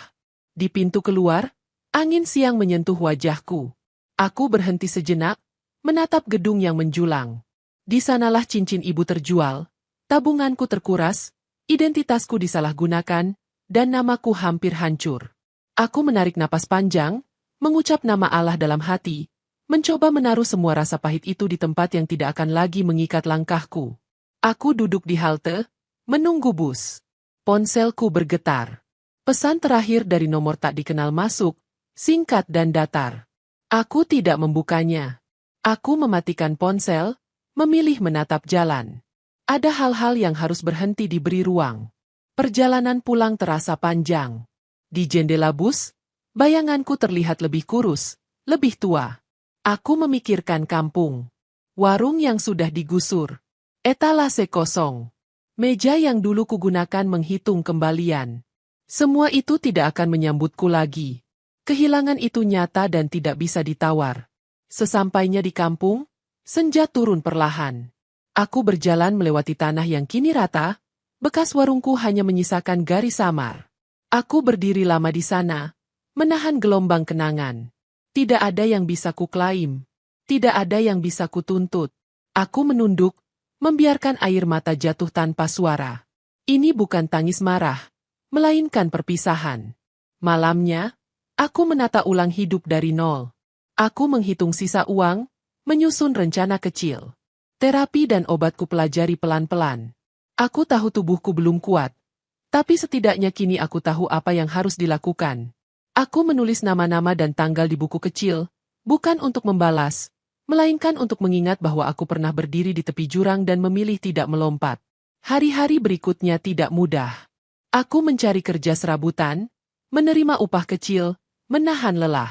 Di pintu keluar, angin siang menyentuh wajahku. Aku berhenti sejenak, menatap gedung yang menjulang. Di sanalah cincin ibu terjual, tabunganku terkuras, identitasku disalahgunakan, dan namaku hampir hancur. Aku menarik napas panjang, mengucap nama Allah dalam hati, mencoba menaruh semua rasa pahit itu di tempat yang tidak akan lagi mengikat langkahku. Aku duduk di halte, menunggu bus. Ponselku bergetar. Pesan terakhir dari nomor tak dikenal masuk, singkat dan datar. Aku tidak membukanya. Aku mematikan ponsel, memilih menatap jalan. Ada hal-hal yang harus berhenti diberi ruang. Perjalanan pulang terasa panjang. Di jendela bus, bayanganku terlihat lebih kurus, lebih tua. Aku memikirkan kampung. Warung yang sudah digusur. Etalase kosong. Meja yang dulu kugunakan menghitung kembalian. Semua itu tidak akan menyambutku lagi. Kehilangan itu nyata dan tidak bisa ditawar. Sesampainya di kampung, senja turun perlahan. Aku berjalan melewati tanah yang kini rata, bekas warungku hanya menyisakan garis samar. Aku berdiri lama di sana, menahan gelombang kenangan. Tidak ada yang bisa kuklaim. Tidak ada yang bisa kutuntut. Aku menunduk, membiarkan air mata jatuh tanpa suara. Ini bukan tangis marah, melainkan perpisahan. Malamnya, aku menata ulang hidup dari nol. Aku menghitung sisa uang, menyusun rencana kecil. Terapi dan obatku pelajari pelan-pelan. Aku tahu tubuhku belum kuat. Tapi setidaknya kini aku tahu apa yang harus dilakukan. Aku menulis nama-nama dan tanggal di buku kecil, bukan untuk membalas, melainkan untuk mengingat bahwa aku pernah berdiri di tepi jurang dan memilih tidak melompat. Hari-hari berikutnya tidak mudah. Aku mencari kerja serabutan, menerima upah kecil, menahan lelah.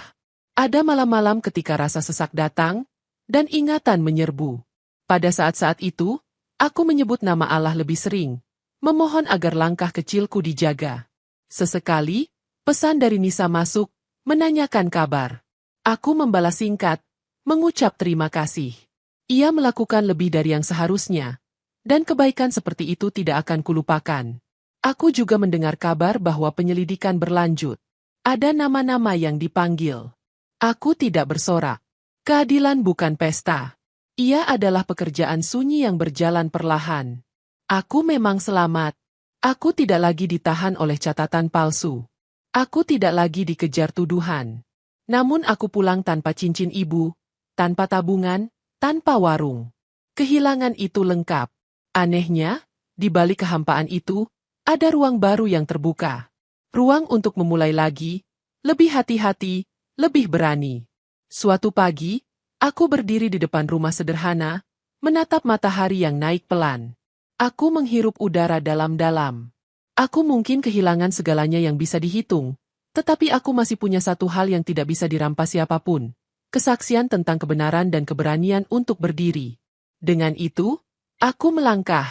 Ada malam-malam ketika rasa sesak datang, dan ingatan menyerbu. Pada saat-saat itu, aku menyebut nama Allah lebih sering, memohon agar langkah kecilku dijaga. Sesekali, pesan dari Nisa masuk, menanyakan kabar. Aku membalas singkat, mengucap terima kasih. Ia melakukan lebih dari yang seharusnya, dan kebaikan seperti itu tidak akan kulupakan. Aku juga mendengar kabar bahwa penyelidikan berlanjut. Ada nama-nama yang dipanggil. Aku tidak bersorak. Keadilan bukan pesta. Ia adalah pekerjaan sunyi yang berjalan perlahan. Aku memang selamat. Aku tidak lagi ditahan oleh catatan palsu. Aku tidak lagi dikejar tuduhan. Namun aku pulang tanpa cincin ibu, tanpa tabungan, tanpa warung. Kehilangan itu lengkap. Anehnya, di balik kehampaan itu, ada ruang baru yang terbuka. Ruang untuk memulai lagi, lebih hati-hati, lebih berani. Suatu pagi, aku berdiri di depan rumah sederhana, menatap matahari yang naik pelan. Aku menghirup udara dalam-dalam. Aku mungkin kehilangan segalanya yang bisa dihitung, tetapi aku masih punya satu hal yang tidak bisa dirampas siapapun. Kesaksian tentang kebenaran dan keberanian untuk berdiri. Dengan itu, aku melangkah.